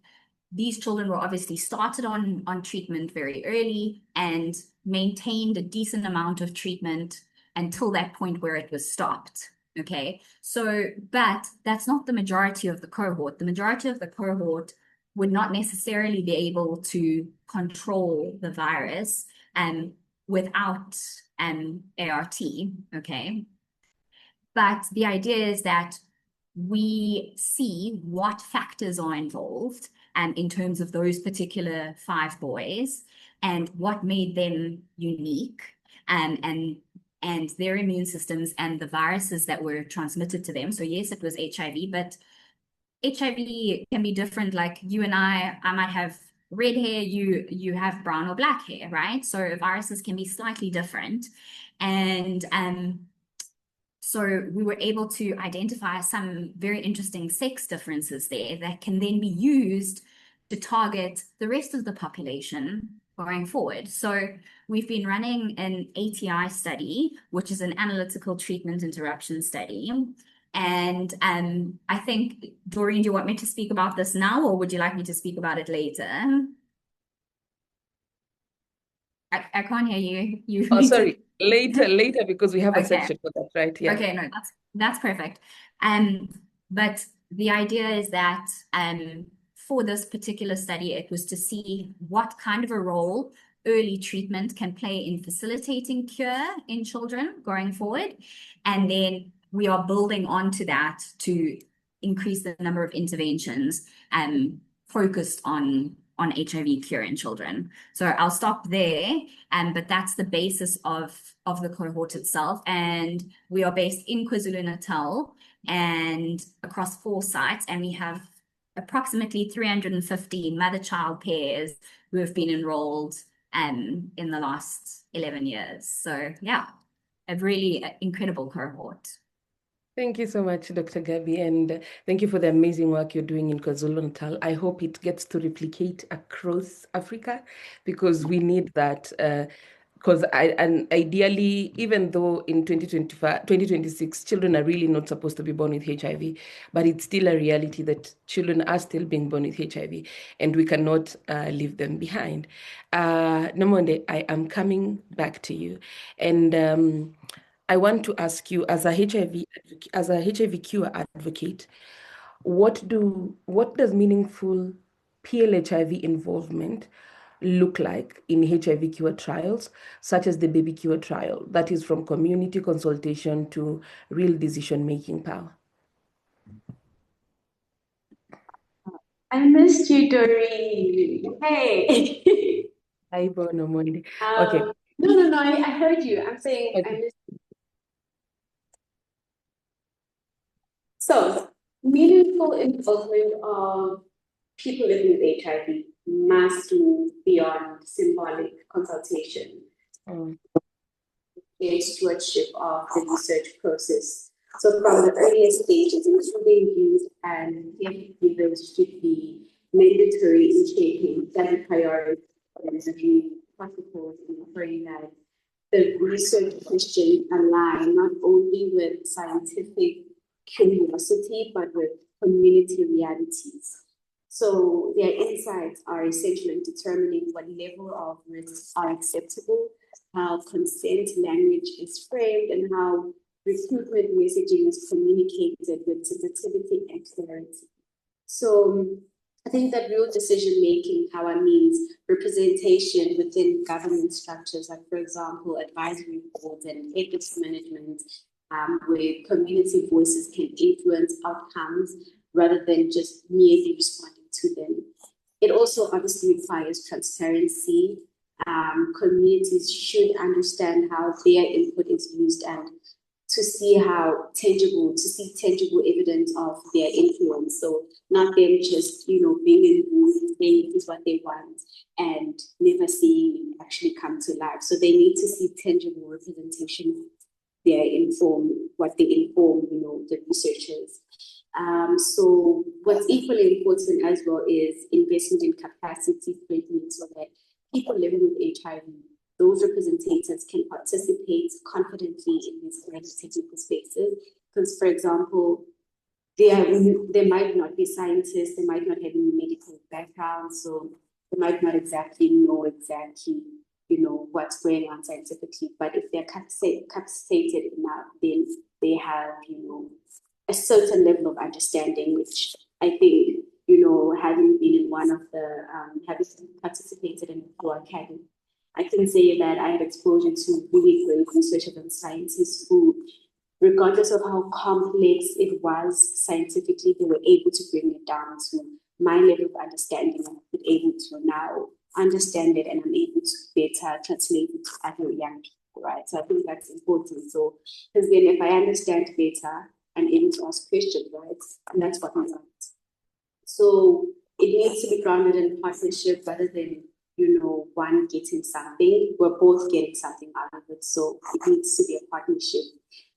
these children were obviously started on treatment very early and maintained a decent amount of treatment until that point where it was stopped. Okay, so, but that's not the majority of the cohort. The majority of the cohort would not necessarily be able to control the virus without ART, okay? But the idea is that we see what factors are involved in terms of those particular 5 boys and what made them unique and their immune systems and the viruses that were transmitted to them. So yes, it was HIV, but HIV can be different. Like you and I might have red hair, you have brown or black hair, right? So viruses can be slightly different. And so we were able to identify some very interesting sex differences there that can then be used to target the rest of the population going forward. So we've been running an ATI study, which is an analytical treatment interruption study. And I think, Doreen, do you want me to speak about this now, or would you like me to speak about it later? I can't hear you. Oh, sorry. Later, because we have a Okay. section for that, right? Yeah. Okay, no, that's perfect. But the idea is that for this particular study, it was to see what kind of a role early treatment can play in facilitating cure in children going forward. And then we are building onto that to increase the number of interventions focused on HIV cure in children. So I'll stop there, but that's the basis of the cohort itself. And we are based in KwaZulu-Natal and across 4 sites, and we have approximately 350 mother-child pairs who have been enrolled in the last 11 years. So yeah, a really incredible cohort. Thank you so much, Dr. Gabby, and thank you for the amazing work you're doing in KwaZulu-Natal. I hope it gets to replicate across Africa, because we need that. Because ideally, even though in 2026, children are really not supposed to be born with HIV, but it's still a reality that children are still being born with HIV, and we cannot leave them behind. Nomonde, I am coming back to you, and I want to ask you, as a HIV cure advocate, what does meaningful PLHIV involvement look like in HIV cure trials, such as the Baby Cure trial, that is from community consultation to real decision-making power? I missed you, Doreen. Hey. Hi, Nomonde. Okay. No, I heard you. I'm saying Okay. I missed you. So, meaningful involvement of people living with HIV must move beyond symbolic consultation and stewardship of the research process. So from the earliest stages, including youth and caregivers should be mandatory in shaping study priorities and protocols, ensuring that the research questions align not only with scientific curiosity, but with community realities. So their insights are essential in determining what level of risks are acceptable, how consent language is framed, and how recruitment messaging is communicated with sensitivity and clarity. So I think that real decision-making power means representation within governance structures, like, for example, advisory boards and ethics management, where community voices can influence outcomes rather than just merely responding to them. It also obviously requires transparency. Communities should understand how their input is used and to see tangible evidence of their influence. So not them just, being in the room, saying this is what they want and never seeing it actually come to life. So they need to see tangible representation what they inform, the researchers. So what's equally important as well is investment in capacity building so that people living with HIV, those representatives can participate confidently in these technical spaces. Because, for example, they might not be scientists, they might not have any medical background, so they might not know exactly, what's going on scientifically. But if they're capacitated enough, then they have, a certain level of understanding, which I think, having been in one of the, having participated in the academy, I can say that I had exposure to really great researchers and scientists who, regardless of how complex it was scientifically, they were able to bring it down to my level of understanding and be able to now understand it, and I'm able to better translate it to other young people, right? So I think that's important. So, because then if I understand better, I'm able to ask questions, right? And that's what we want. So it needs to be grounded in partnership rather than, one getting something. We're both getting something out of it. So it needs to be a partnership.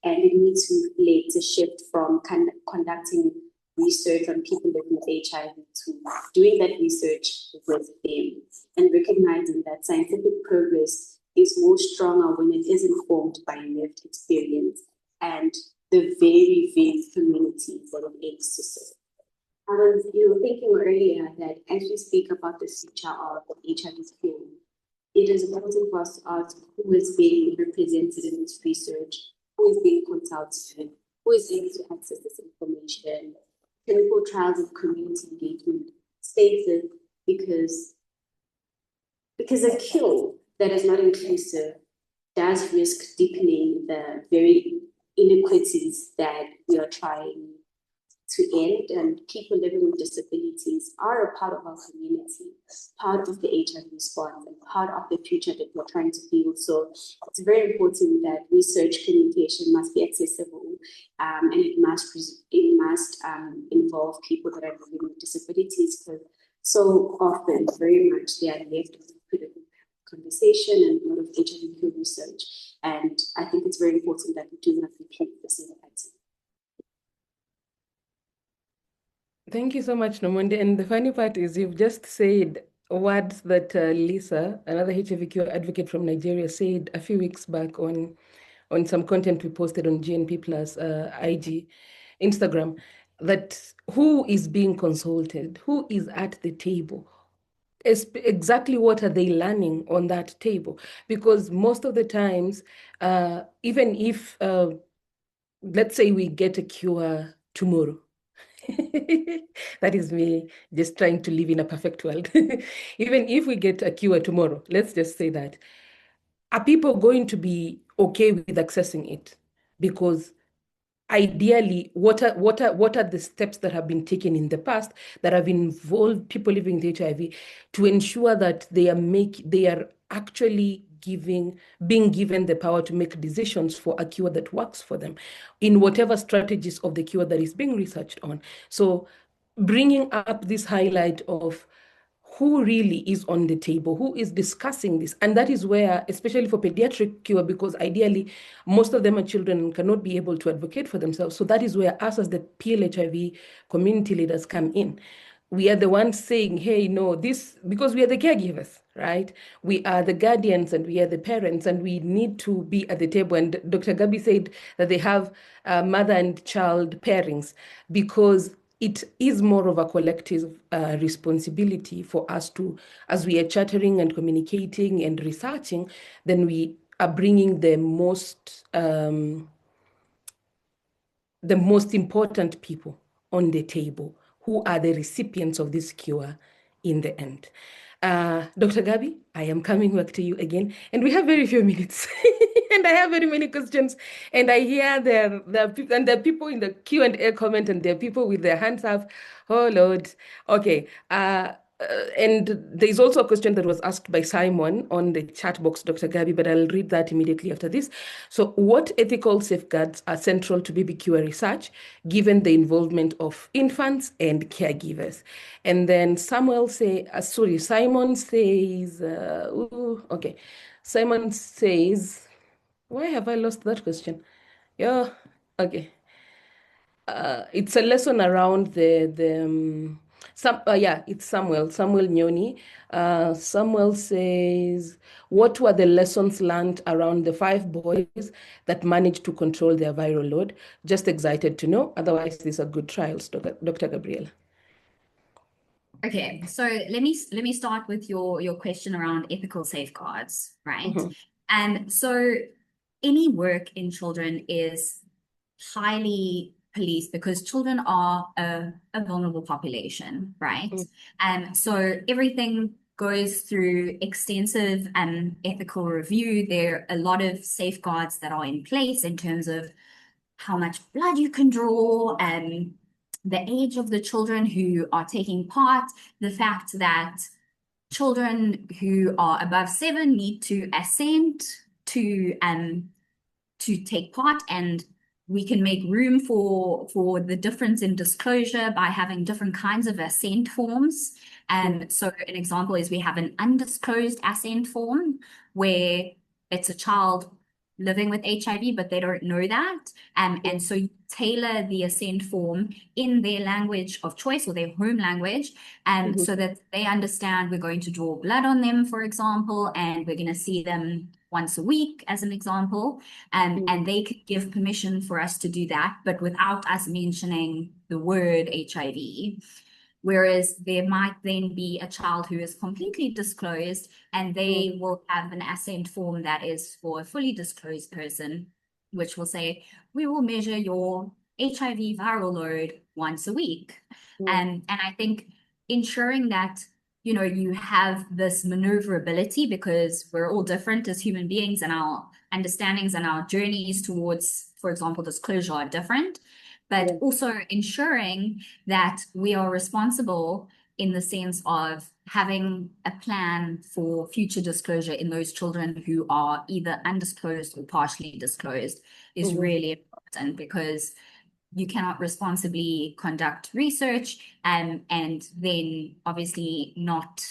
And it needs to reflect a shift from conducting research on people living with HIV to doing that research with them and recognizing that scientific progress is more stronger when it is informed by lived experience and the very, very community that it aims to serve. I was, thinking earlier that as we speak about the future of HIV cure, it is important for us to ask who is being represented in this research, who is being consulted, who is able to access this information, clinical trials of community engagement stated, because a cure that is not inclusive does risk deepening the very inequities that we are trying to end, and people living with disabilities are a part of our community, part of the HIV response, and part of the future that we're trying to build. So it's very important that research communication must be accessible, and it must involve people that are living with disabilities, because so often, very much, they are left with critical conversation and a lot of HIV cure research. And I think it's very important that we do not repeat the same pattern. Thank you so much, Nomonde. And the funny part is you've just said words that Lisa, another HIV cure advocate from Nigeria, said a few weeks back on some content we posted on GNP Plus IG, Instagram, that who is being consulted, who is at the table, exactly what are they learning on that table? Because most of the times, even if, let's say we get a cure tomorrow, that is me just trying to live in a perfect world. Even if we get a cure tomorrow, let's just say that, are people going to be okay with accessing it? Because ideally, what are the steps that have been taken in the past that have involved people living with HIV to ensure that they are actually being given the power to make decisions for a cure that works for them in whatever strategies of the cure that is being researched on. So bringing up this highlight of who really is on the table, who is discussing this. And that is where, especially for pediatric cure, because ideally most of them are children and cannot be able to advocate for themselves. So that is where us as the PLHIV community leaders come in. We are the ones saying, hey, no, this, because we are the caregivers, right? We are the guardians and we are the parents, and we need to be at the table. And Dr. Gabi said that they have mother and child pairings, because it is more of a collective responsibility for us to, as we are chattering and communicating and researching, then we are bringing the most the most important people on the table who are the recipients of this cure in the end. Dr. Gabi, I am coming back to you again, and we have very few minutes, and I have very many questions, and I hear there are people in the Q&A comment, and there are people with their hands up. Oh Lord. Okay. And there's also a question that was asked by Simon on the chat box, Dr. Gabi, but I'll read that immediately after this. So, what ethical safeguards are central to baby cure research, given the involvement of infants and caregivers? And then Simon says, okay. Simon says, why have I lost that question? Yeah, okay. It's a lesson around it's Samuel Nyoni. Samuel says, what were the lessons learned around the 5 boys that managed to control their viral load? Just excited to know. Otherwise, these are good trials, Dr. Gabriela. Okay, so let me start with your question around ethical safeguards, right? And so any work in children is highly policed because children are a vulnerable population, right? And so everything goes through extensive ethical review. There are a lot of safeguards that are in place in terms of how much blood you can draw and the age of the children who are taking part, the fact that children who are above 7 need to assent to take part, and we can make room for the difference in disclosure by having different kinds of assent forms. And so an example is we have an undisclosed assent form where it's a child living with HIV, but they don't know that. And so you tailor the assent form in their language of choice or their home language, so that they understand we're going to draw blood on them, for example, and we're going to see them once a week, as an example, and they could give permission for us to do that, but without us mentioning the word HIV. Whereas there might then be a child who is completely disclosed, and they will have an assent form that is for a fully disclosed person, which will say, we will measure your HIV viral load once a week. And I think ensuring that you have this maneuverability, because we're all different as human beings and our understandings and our journeys towards, for example, disclosure are different, but also ensuring that we are responsible in the sense of having a plan for future disclosure in those children who are either undisclosed or partially disclosed is really important, because you cannot responsibly conduct research and then obviously not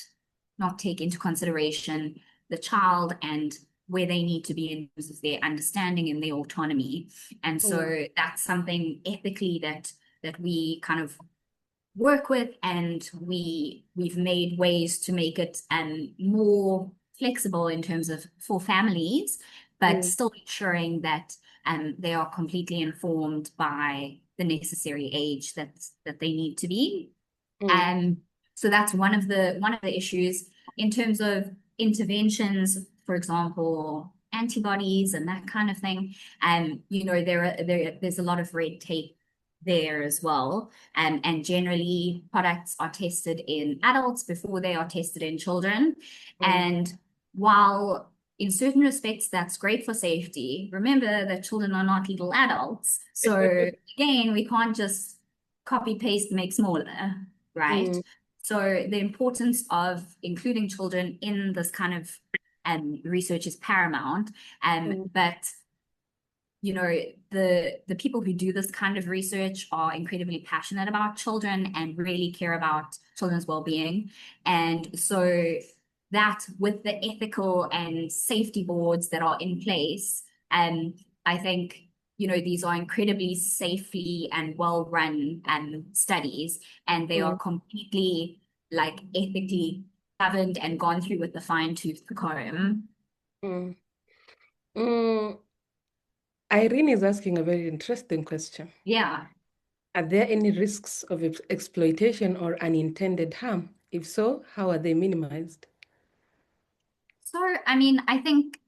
take into consideration the child and where they need to be in terms of their understanding and their autonomy. And so that's something ethically that we kind of work with, and we've made ways to make it more flexible in terms of for families, but still ensuring that they are completely informed by the necessary age that they need to be. So that's one of the issues in terms of interventions, for example, antibodies and that kind of thing. There's a lot of red tape there as well. And generally products are tested in adults before they are tested in children. And while in certain respects that's great for safety, remember that children are not little adults. So again, we can't just copy paste, make smaller, right? So the importance of including children in this kind of research is paramount. But the people who do this kind of research are incredibly passionate about children and really care about children's well-being. And so that with the ethical and safety boards that are in place, I think these are incredibly safely and well-run studies, and they are completely ethically governed and gone through with the fine-tooth comb. Irene is asking a very interesting question. Yeah. Are there any risks of exploitation or unintended harm? If so, how are they minimized? So, I mean, I think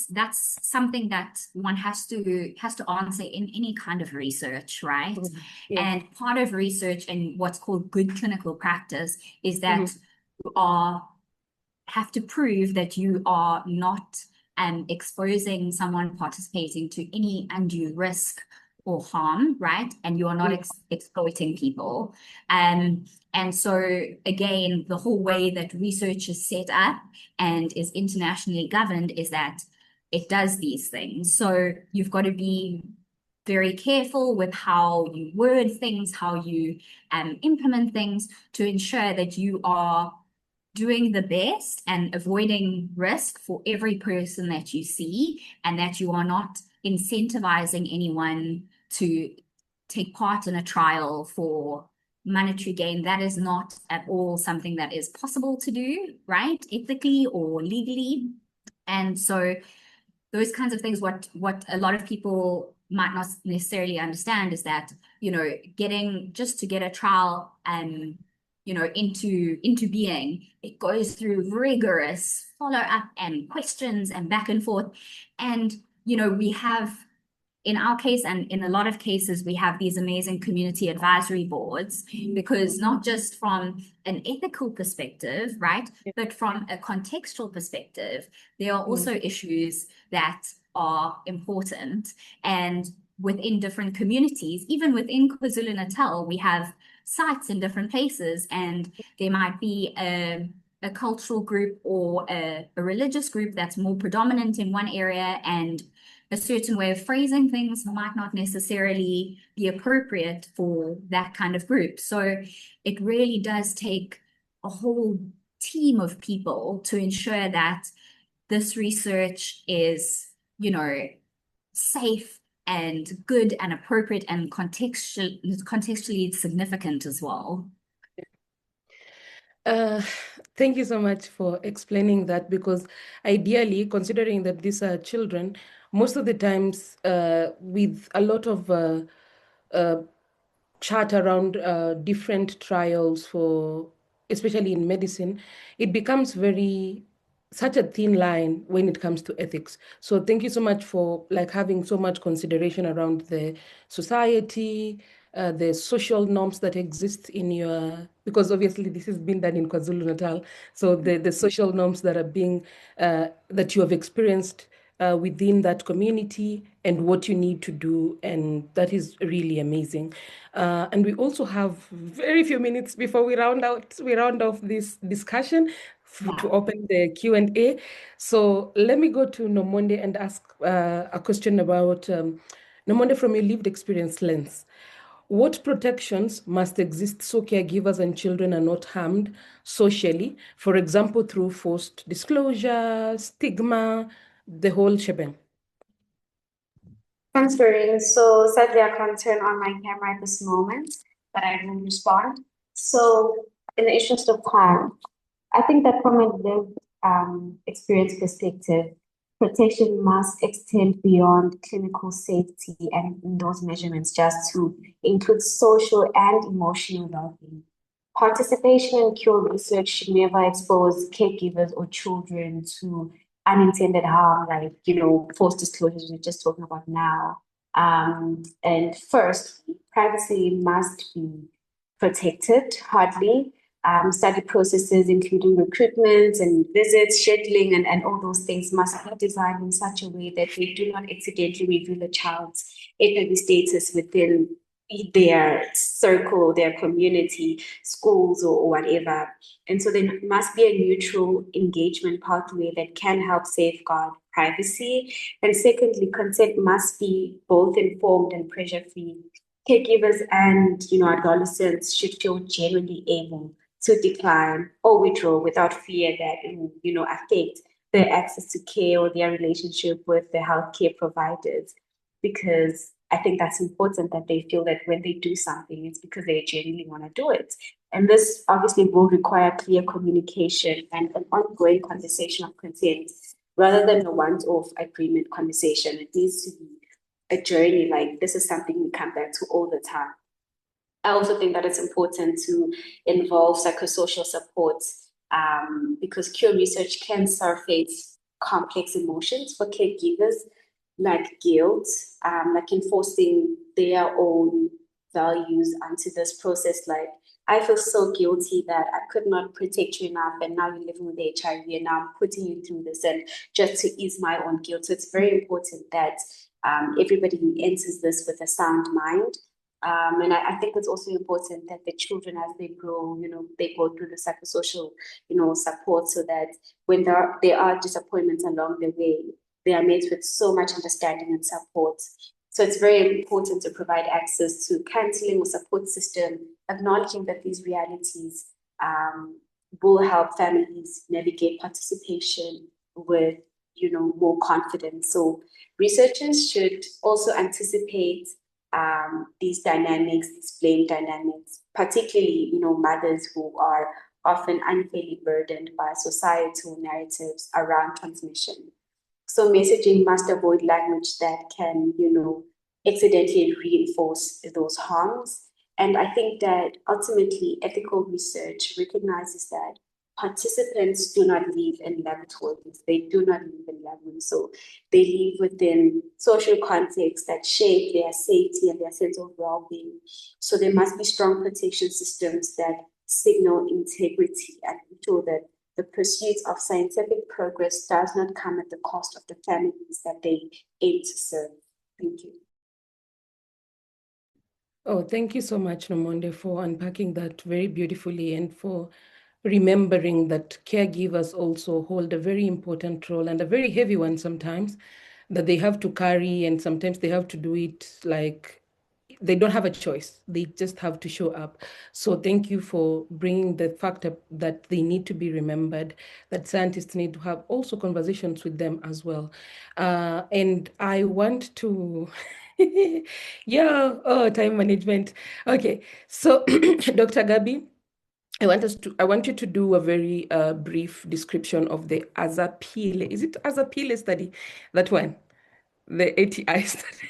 that's something that one has to answer in any kind of research, right? Yeah. And part of research and what's called good clinical practice is that you have to prove that you are not exposing someone participating to any undue risk or harm, right? And you are not exploiting people. And so again, the whole way that research is set up and is internationally governed is that it does these things. So you've got to be very careful with how you word things, how you implement things to ensure that you are doing the best and avoiding risk for every person that you see, and that you are not incentivizing anyone to take part in a trial for monetary gain. That is not at all something that is possible to do, right? Ethically or legally. And so those kinds of things, what a lot of people might not necessarily understand is that, you know, just to get a trial you know, into being, it goes through rigorous follow-up and questions and back and forth. And, you know, we have, in our case and in a lot of cases, we have these amazing community advisory boards, because not just from an ethical perspective, right, but from a contextual perspective, there are also issues that are important. And within different communities, even within KwaZulu-Natal, we have sites in different places, and there might be a cultural group or a religious group that's more predominant in one area, and a certain way of phrasing things might not necessarily be appropriate for that kind of group. So it really does take a whole team of people to ensure that this research is, you know, safe and good and appropriate and contextually significant as well. Thank you so much for explaining that, because ideally, considering that these are children, most of the times with a lot of chat around different trials for, especially in medicine, it becomes such a thin line when it comes to ethics. So thank you so much for like having so much consideration around the society, the social norms that exist in your, because obviously this has been done in KwaZulu-Natal. So the social norms that are being, that you have experienced within that community and what you need to do. And that is really amazing. And we also have very few minutes before we round off this discussion to open the Q&A. So let me go to Nomonde and ask a question about Nomonde, from your lived experience lens. What protections must exist so caregivers and children are not harmed socially, for example, through forced disclosure, stigma, the whole shebang? Thanks, Doreen. So sadly, I can't turn on my camera at this moment, but I will respond. So in the interest of time, I think that from a lived experience perspective, protection must extend beyond clinical safety and those measurements just to include social and emotional well-being. Participation in cure research should never expose caregivers or children to unintended harm, like, you know, forced disclosures we're just talking about now. And first, privacy must be protected, hardly. Study processes, including recruitment and visits, scheduling, and all those things must be designed in such a way that they do not accidentally reveal a child's HIV status within their circle, their community, schools, or whatever. And so there must be a neutral engagement pathway that can help safeguard privacy. And secondly, consent must be both informed and pressure-free. Caregivers and, you know, adolescents should feel genuinely able to decline or withdraw without fear that it will, you know, affect their access to care or their relationship with the healthcare providers. Because I think that's important, that they feel that when they do something, it's because they genuinely want to do it. And this obviously will require clear communication and an ongoing conversation of consent, rather than a once-off agreement conversation. It needs to be a journey. Like, this is something we come back to all the time. I also think that it's important to involve psychosocial supports because Cure Research can surface complex emotions for caregivers, like guilt, like enforcing their own values onto this process. Like, I feel so guilty that I could not protect you enough, and now you're living with HIV, and now I'm putting you through this, and just to ease my own guilt. So it's very important that everybody enters this with a sound mind. And I think it's also important that the children, as they grow, they go through the psychosocial, support, so that when there are disappointments along the way, they are met with so much understanding and support. So it's very important to provide access to counseling or support system, acknowledging that these realities will help families navigate participation with, more confidence. So researchers should also anticipate these dynamics, these blame dynamics, particularly, mothers who are often unfairly burdened by societal narratives around transmission. So messaging must avoid language that can, accidentally reinforce those harms. And I think that ultimately ethical research recognizes that participants do not live in laboratories. They do not live in lab rooms. So they live within social contexts that shape their safety and their sense of well-being. So there must be strong protection systems that signal integrity and ensure that the pursuit of scientific progress does not come at the cost of the families that they aim to serve. Thank you. Oh, thank you so much, Nomonde, for unpacking that very beautifully and for remembering that caregivers also hold a very important role, and a very heavy one sometimes, that they have to carry, and sometimes they have to do it like they don't have a choice. They just have to show up. So thank you for bringing the fact up that they need to be remembered, that scientists need to have also conversations with them as well. And I want to, yeah, oh, time management. Okay, so Dr. Gabi, I want you to do a very brief description of the Azapile. Is it Azapile study? That one, the ATI study.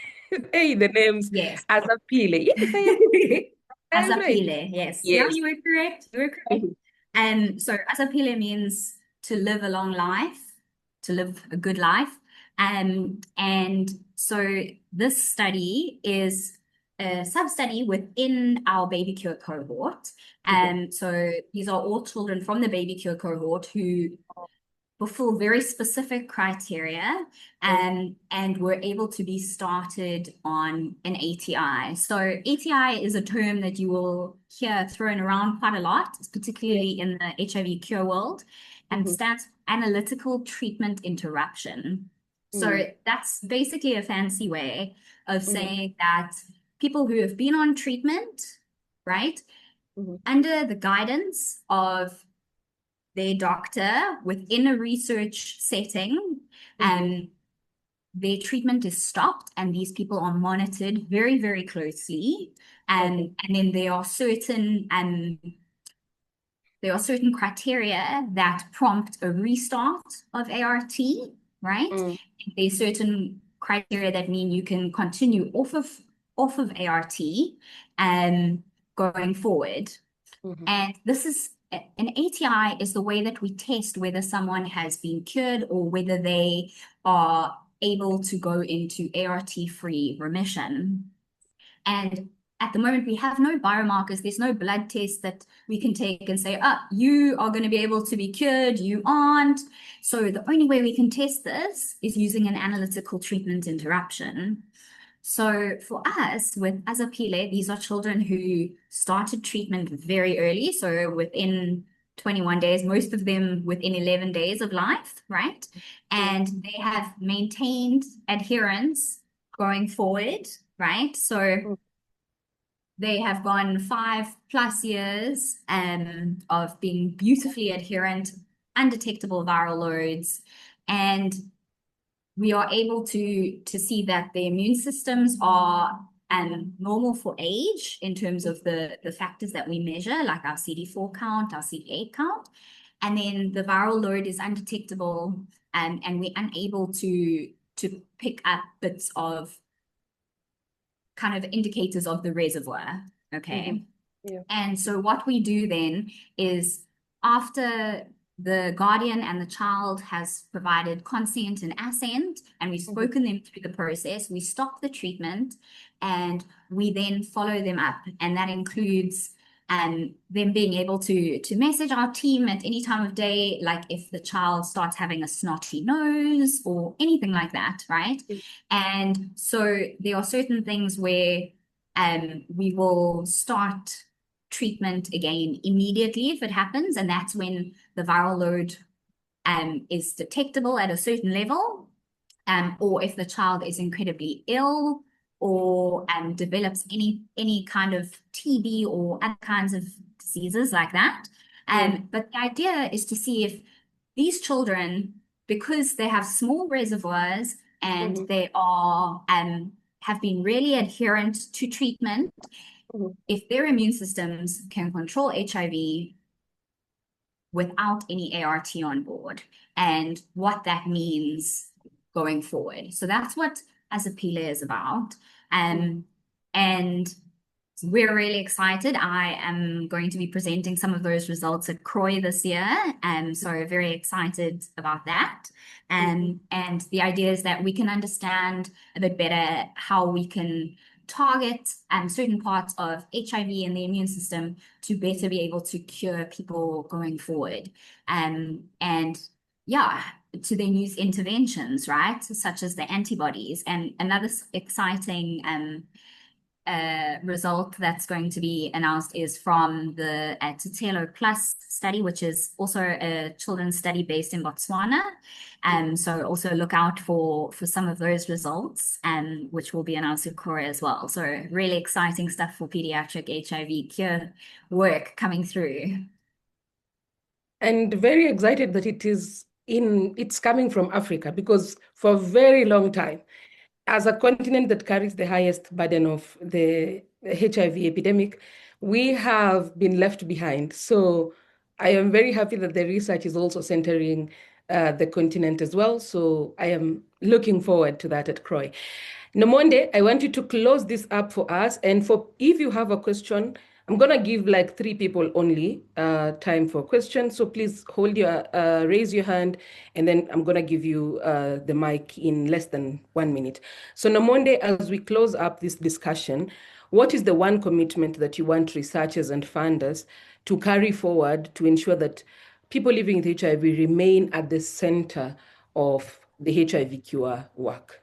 Hey, the names. Yes. Azapile. Yes, I am right. Azapile, yes. Yeah, Yes. you were correct. You were correct. So Azapile means to live a long life, to live a good life. And so this study is a sub-study within our Baby Cure cohort. And so these are all children from the Baby Cure cohort who fulfill very specific criteria and were able to be started on an ATI. So ATI is a term that you will hear thrown around quite a lot, particularly in the HIV cure world, and stands for analytical treatment interruption. So that's basically a fancy way of saying that people who have been on treatment, right, under the guidance of their doctor within a research setting, and their treatment is stopped, and these people are monitored very, very closely. And then there are certain criteria that prompt a restart of ART, right? There's certain criteria that mean you can continue off of ART going forward. And this is an ATI is the way that we test whether someone has been cured or whether they are able to go into ART-free remission. And at the moment, we have no biomarkers. There's no blood test that we can take and say, you are going to be able to be cured, you aren't. So the only way we can test this is using an analytical treatment interruption. So for us, with Azapile, these are children who started treatment very early, so within 21 days, most of them within 11 days of life, right? And they have maintained adherence going forward, right? So they have gone 5+ years of being beautifully adherent, undetectable viral loads, and we are able to see that the immune systems are normal for age in terms of the factors that we measure, like our CD4 count, our CD8 count. And then the viral load is undetectable, and we're unable to pick up bits of kind of indicators of the reservoir, okay? Yeah. And so what we do then is, after the guardian and the child has provided consent and assent, and we've spoken them through the process, we stop the treatment and we then follow them up. And that includes them being able to message our team at any time of day, like if the child starts having a snotty nose or anything like that, right? And so there are certain things where we will start treatment again immediately if it happens, and that's when the viral load is detectable at a certain level, or if the child is incredibly ill or develops any kind of TB or other kinds of diseases like that. But the idea is to see if these children, because they have small reservoirs and they are have been really adherent to treatment, if their immune systems can control HIV without any ART on board, and what that means going forward. So that's what As a PLHIV is about. And we're really excited. I am going to be presenting some of those results at CROI this year. So very excited about that. And the idea is that we can understand a bit better how we can target certain parts of HIV and the immune system to better be able to cure people going forward. And yeah, to then use interventions, right? Such as the antibodies. And another exciting result that's going to be announced is from the Tutelo Plus study, which is also a children's study based in Botswana. So also look out for some of those results, which will be announced at CORE as well. So really exciting stuff for pediatric HIV cure work coming through. And very excited that it's coming from Africa, because for a very long time, as a continent that carries the highest burden of the HIV epidemic, we have been left behind. So I am very happy that the research is also centering the continent as well. So I am looking forward to that at CROI. Nomonde, I want you to close this up for us. And if you have a question, I'm going to give like 3 people only time for questions. So please raise your hand, and then I'm going to give you the mic in less than 1 minute. So Nomonde, as we close up this discussion, what is the one commitment that you want researchers and funders to carry forward to ensure that people living with HIV remain at the center of the HIV cure work?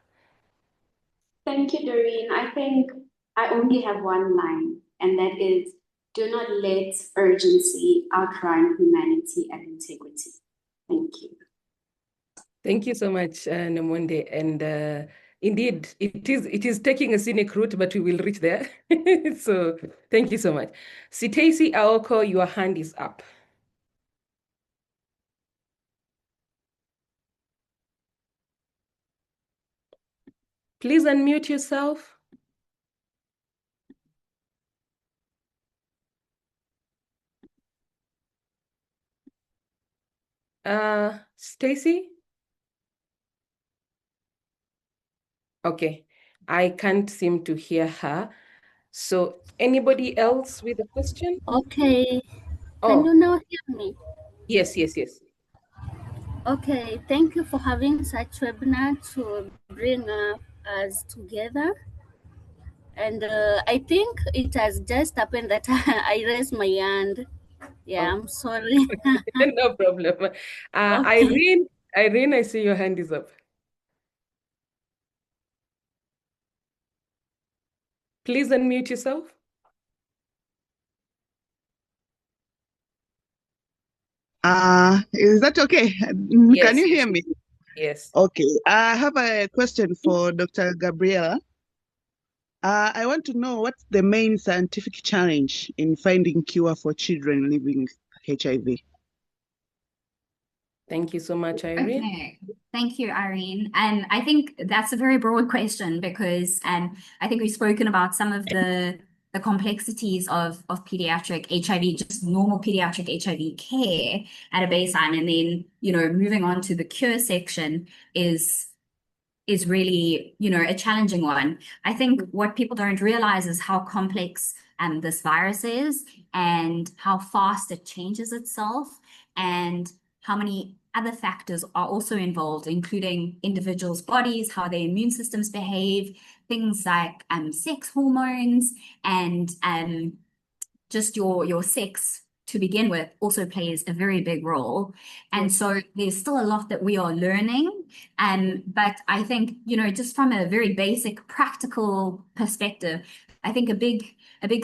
Thank you, Doreen. I think I only have one line, and that is, do not let urgency outrun humanity and integrity. Thank you. Thank you so much, Nomonde. And indeed, it is taking a scenic route, but we will reach there. So thank you so much. Sitaisi Aoko, your hand is up. Please unmute yourself. Stacy? Okay, I can't seem to hear her. So anybody else with a question? Okay. Oh. Can you now hear me? Yes. Okay, thank you for having such webinar to bring us together. And I think it has just happened that I raised my hand. Yeah, I'm sorry. No problem. Okay. Irene, I see your hand is up. Please unmute yourself. Is that okay? Yes, Can you hear me? Yes. Okay. I have a question for Dr. Gabriela. I want to know what's the main scientific challenge in finding cure for children living with HIV? Thank you so much, Irene. Okay, thank you, Irene. And I think that's a very broad question, because I think we've spoken about some of the complexities of pediatric HIV, just normal pediatric HIV care at a baseline, and then moving on to the cure section is really a challenging one. I think what people don't realize is how complex this virus is, and how fast it changes itself, and how many other factors are also involved, including individuals' bodies, how their immune systems behave, things like sex hormones, and just your sex to begin with also plays a very big role. And so there's still a lot that we are learning. But I think, just from a very basic practical perspective, I think a big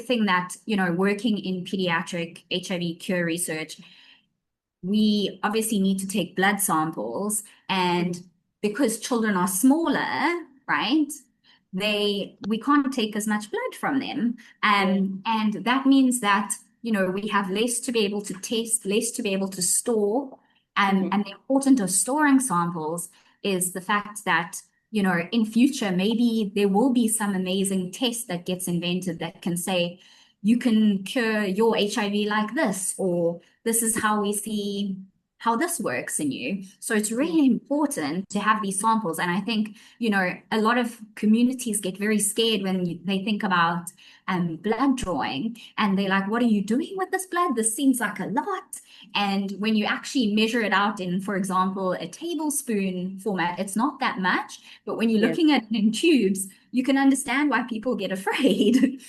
thing that, working in pediatric HIV cure research, we obviously need to take blood samples, and because children are smaller, right? We can't take as much blood from them. And that means that, we have less to be able to test, less to be able to store. And the importance of storing samples is the fact that, in future, maybe there will be some amazing test that gets invented that can say, you can cure your HIV like this, or this is how we see how this works in you. So it's really important to have these samples. And I think, a lot of communities get very scared when they think about blood drawing, and they're like, what are you doing with this blood? This seems like a lot. And when you actually measure it out in, for example, a tablespoon format, it's not that much. But when you're looking at it in tubes, you can understand why people get afraid.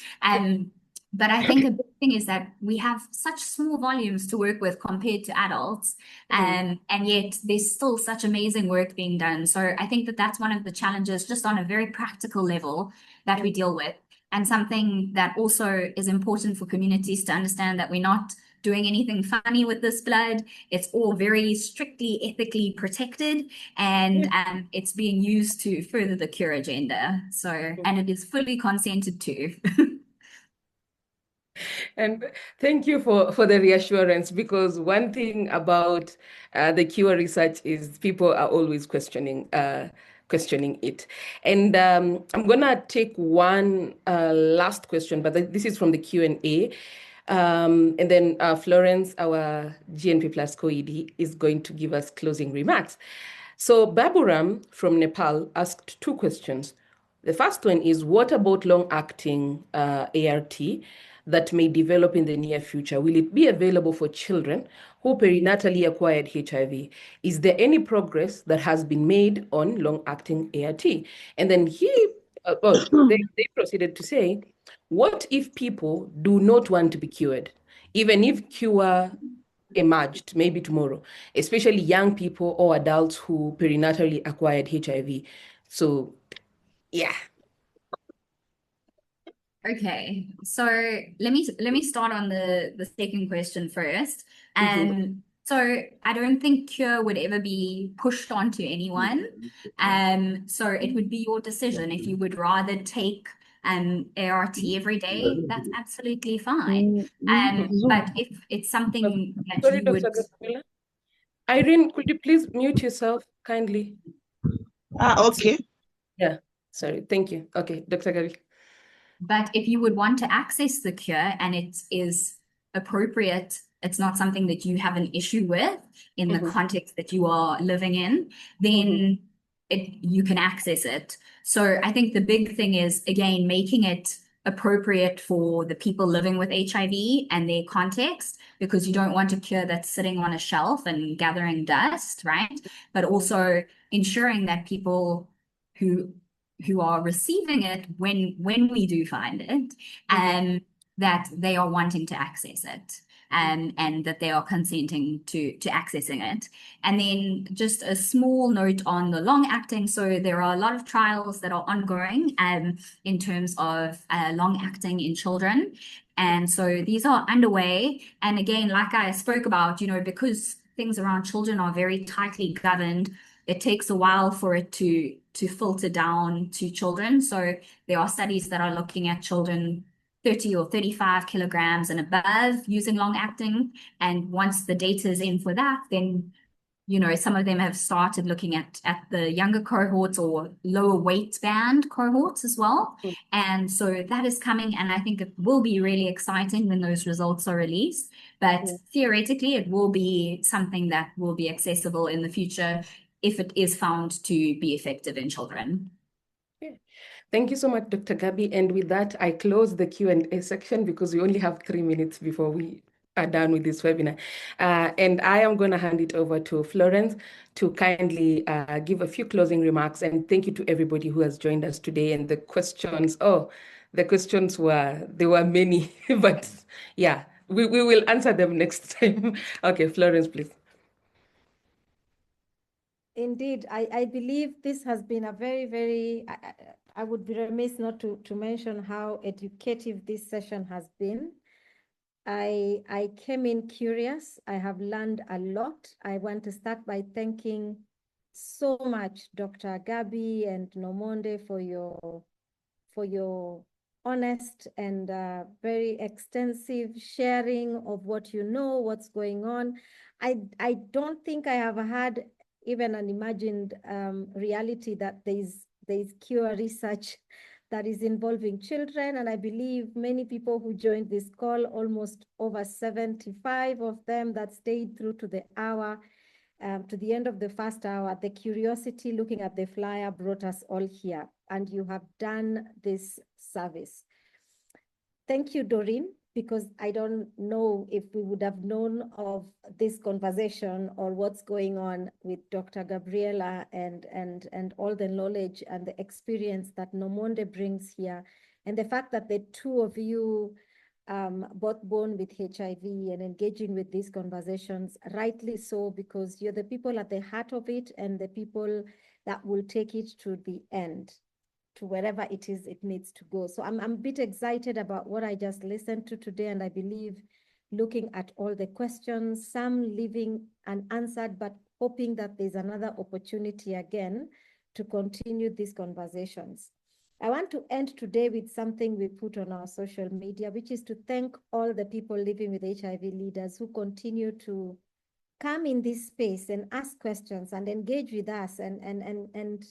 But I think a big thing is that we have such small volumes to work with compared to adults, and yet there's still such amazing work being done. So I think that that's one of the challenges, just on a very practical level, that we deal with. And something that also is important for communities to understand, that we're not doing anything funny with this blood. It's all very strictly ethically protected, and it's being used to further the cure agenda. So, and it is fully consented to. And thank you for the reassurance, because one thing about the cure research is people are always questioning it. And I'm gonna take one last question, but this is from the Q&A. And then Florence, our GNP Plus co-ED, is going to give us closing remarks. So Baburam from Nepal asked two questions. The first one is, what about long-acting ART that may develop in the near future? Will it be available for children who perinatally acquired HIV? Is there any progress that has been made on long-acting ART? And then they proceeded to say, what if people do not want to be cured, even if cure emerged maybe tomorrow, especially young people or adults who perinatally acquired HIV? So, yeah. Okay, so let me start on the second question first. So I don't think cure would ever be pushed onto anyone. So it would be your decision. If you would rather take ART every day, that's absolutely fine. But if it's something that Sorry, you would... Dr. Gabriela. Irene, could you please mute yourself kindly? Okay. Yeah, sorry, thank you. Okay, Dr. Gabriela. But if you would want to access the cure and it is appropriate, it's not something that you have an issue with in the context that you are living in, then you can access it. So I think the big thing is, again, making it appropriate for the people living with HIV and their context, because you don't want a cure that's sitting on a shelf and gathering dust, right? But also ensuring that people who are receiving it when we do find it, that they are wanting to access it, and that they are consenting to accessing it. And then just a small note on the long acting. So there are a lot of trials that are ongoing in terms of long acting in children. And so these are underway. And again, like I spoke about, because things around children are very tightly governed, it takes a while for it to filter down to children. So there are studies that are looking at children 30 or 35 kilograms and above using long acting. And once the data is in for that, then, some of them have started looking at the younger cohorts or lower weight band cohorts as well. And so that is coming, and I think it will be really exciting when those results are released. But theoretically, it will be something that will be accessible in the future if it is found to be effective in children. Thank you so much, Dr. Gabi. And with that, I close the Q&A section, because we only have 3 minutes before we are done with this webinar. And I am going to hand it over to Florence to kindly give a few closing remarks. And thank you to everybody who has joined us today. And the questions, the questions there were many, but yeah, we will answer them next time. Okay, Florence, please. Indeed, I believe this has been a very, very, I would be remiss not to mention how educative this session has been. I came in curious. I have learned a lot. I want to start by thanking so much Dr. Gabi and Nomonde for your honest and very extensive sharing of what you know, what's going on. I don't think I have had even an imagined reality that there's cure research that is involving children. And I believe many people who joined this call, almost over 75 of them that stayed through to the hour, to the end of the first hour, the curiosity looking at the flyer brought us all here, and you have done this service. Thank you, Doreen, because I don't know if we would have known of this conversation or what's going on with Dr. Gabriela and all the knowledge and the experience that Nomonde brings here. And the fact that the two of you, both born with HIV and engaging with these conversations, rightly so, because you're the people at the heart of it and the people that will take it to the end, to wherever it is it needs to go. So I'm a bit excited about what I just listened to today, and I believe looking at all the questions, some leaving unanswered, but hoping that there's another opportunity again to continue these conversations. I want to end today with something we put on our social media, which is to thank all the people living with HIV leaders who continue to come in this space and ask questions and engage with us and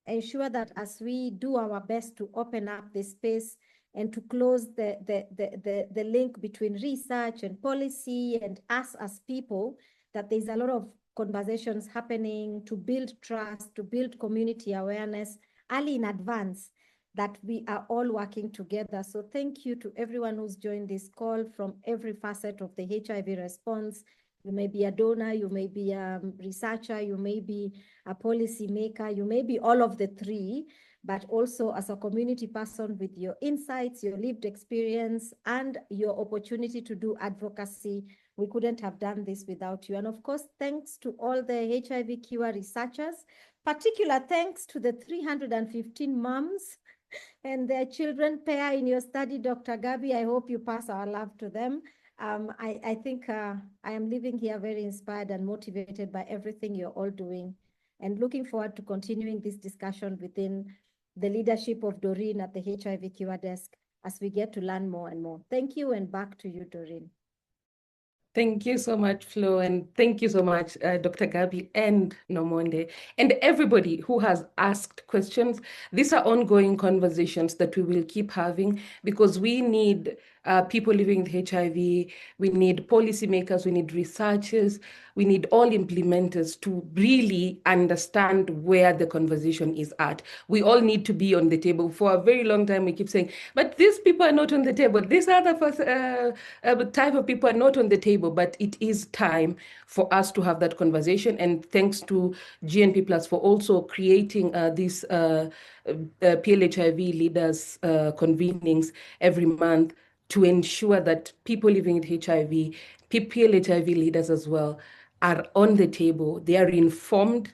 ensure that as we do our best to open up the space and to close the link between research and policy and us as people, that there's a lot of conversations happening to build trust, to build community awareness early in advance, that we are all working together. So thank you to everyone who's joined this call from every facet of the HIV response. You may be a donor, you may be a researcher, you may be a policy maker, you may be all of the three, but also as a community person with your insights, your lived experience, and your opportunity to do advocacy. We couldn't have done this without you. And of course, thanks to all the HIV Cure researchers, particular thanks to the 315 moms and their children pair in your study, Dr. Gabi. I hope you pass our love to them. I think I am leaving here very inspired and motivated by everything you're all doing, and looking forward to continuing this discussion within the leadership of Doreen at the HIV Cure Desk as we get to learn more and more. Thank you, and back to you, Doreen. Thank you so much, Flo, and thank you so much, Dr. Gabi and Nomonde, and everybody who has asked questions. These are ongoing conversations that we will keep having, because we need people living with HIV, we need policymakers, we need researchers, we need all implementers to really understand where the conversation is at. We all need to be on the table. For a very long time, we keep saying, but these people are not on the table. These other type of people are not on the table. But it is time for us to have that conversation. And thanks to GNP Plus for also creating these PLHIV leaders convenings every month to ensure that people living with HIV, PLHIV leaders as well, are on the table. They are informed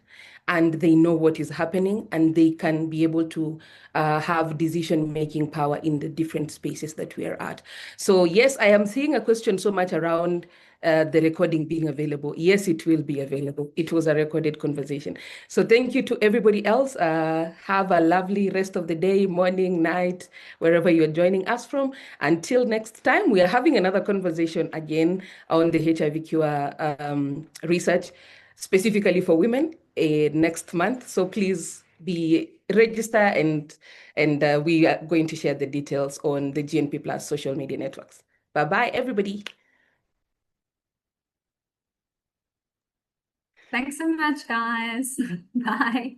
and they know what is happening, and they can be able to have decision-making power in the different spaces that we are at. So yes, I am seeing a question so much around the recording being available. Yes, it will be available. It was a recorded conversation. So thank you to everybody else. Have a lovely rest of the day, morning, night, wherever you're joining us from. Until next time, we are having another conversation again on the HIV Cure research, specifically for women next month. So please be register, and we are going to share the details on the GNP Plus social media networks. Bye-bye, everybody. Thanks so much, guys. Bye.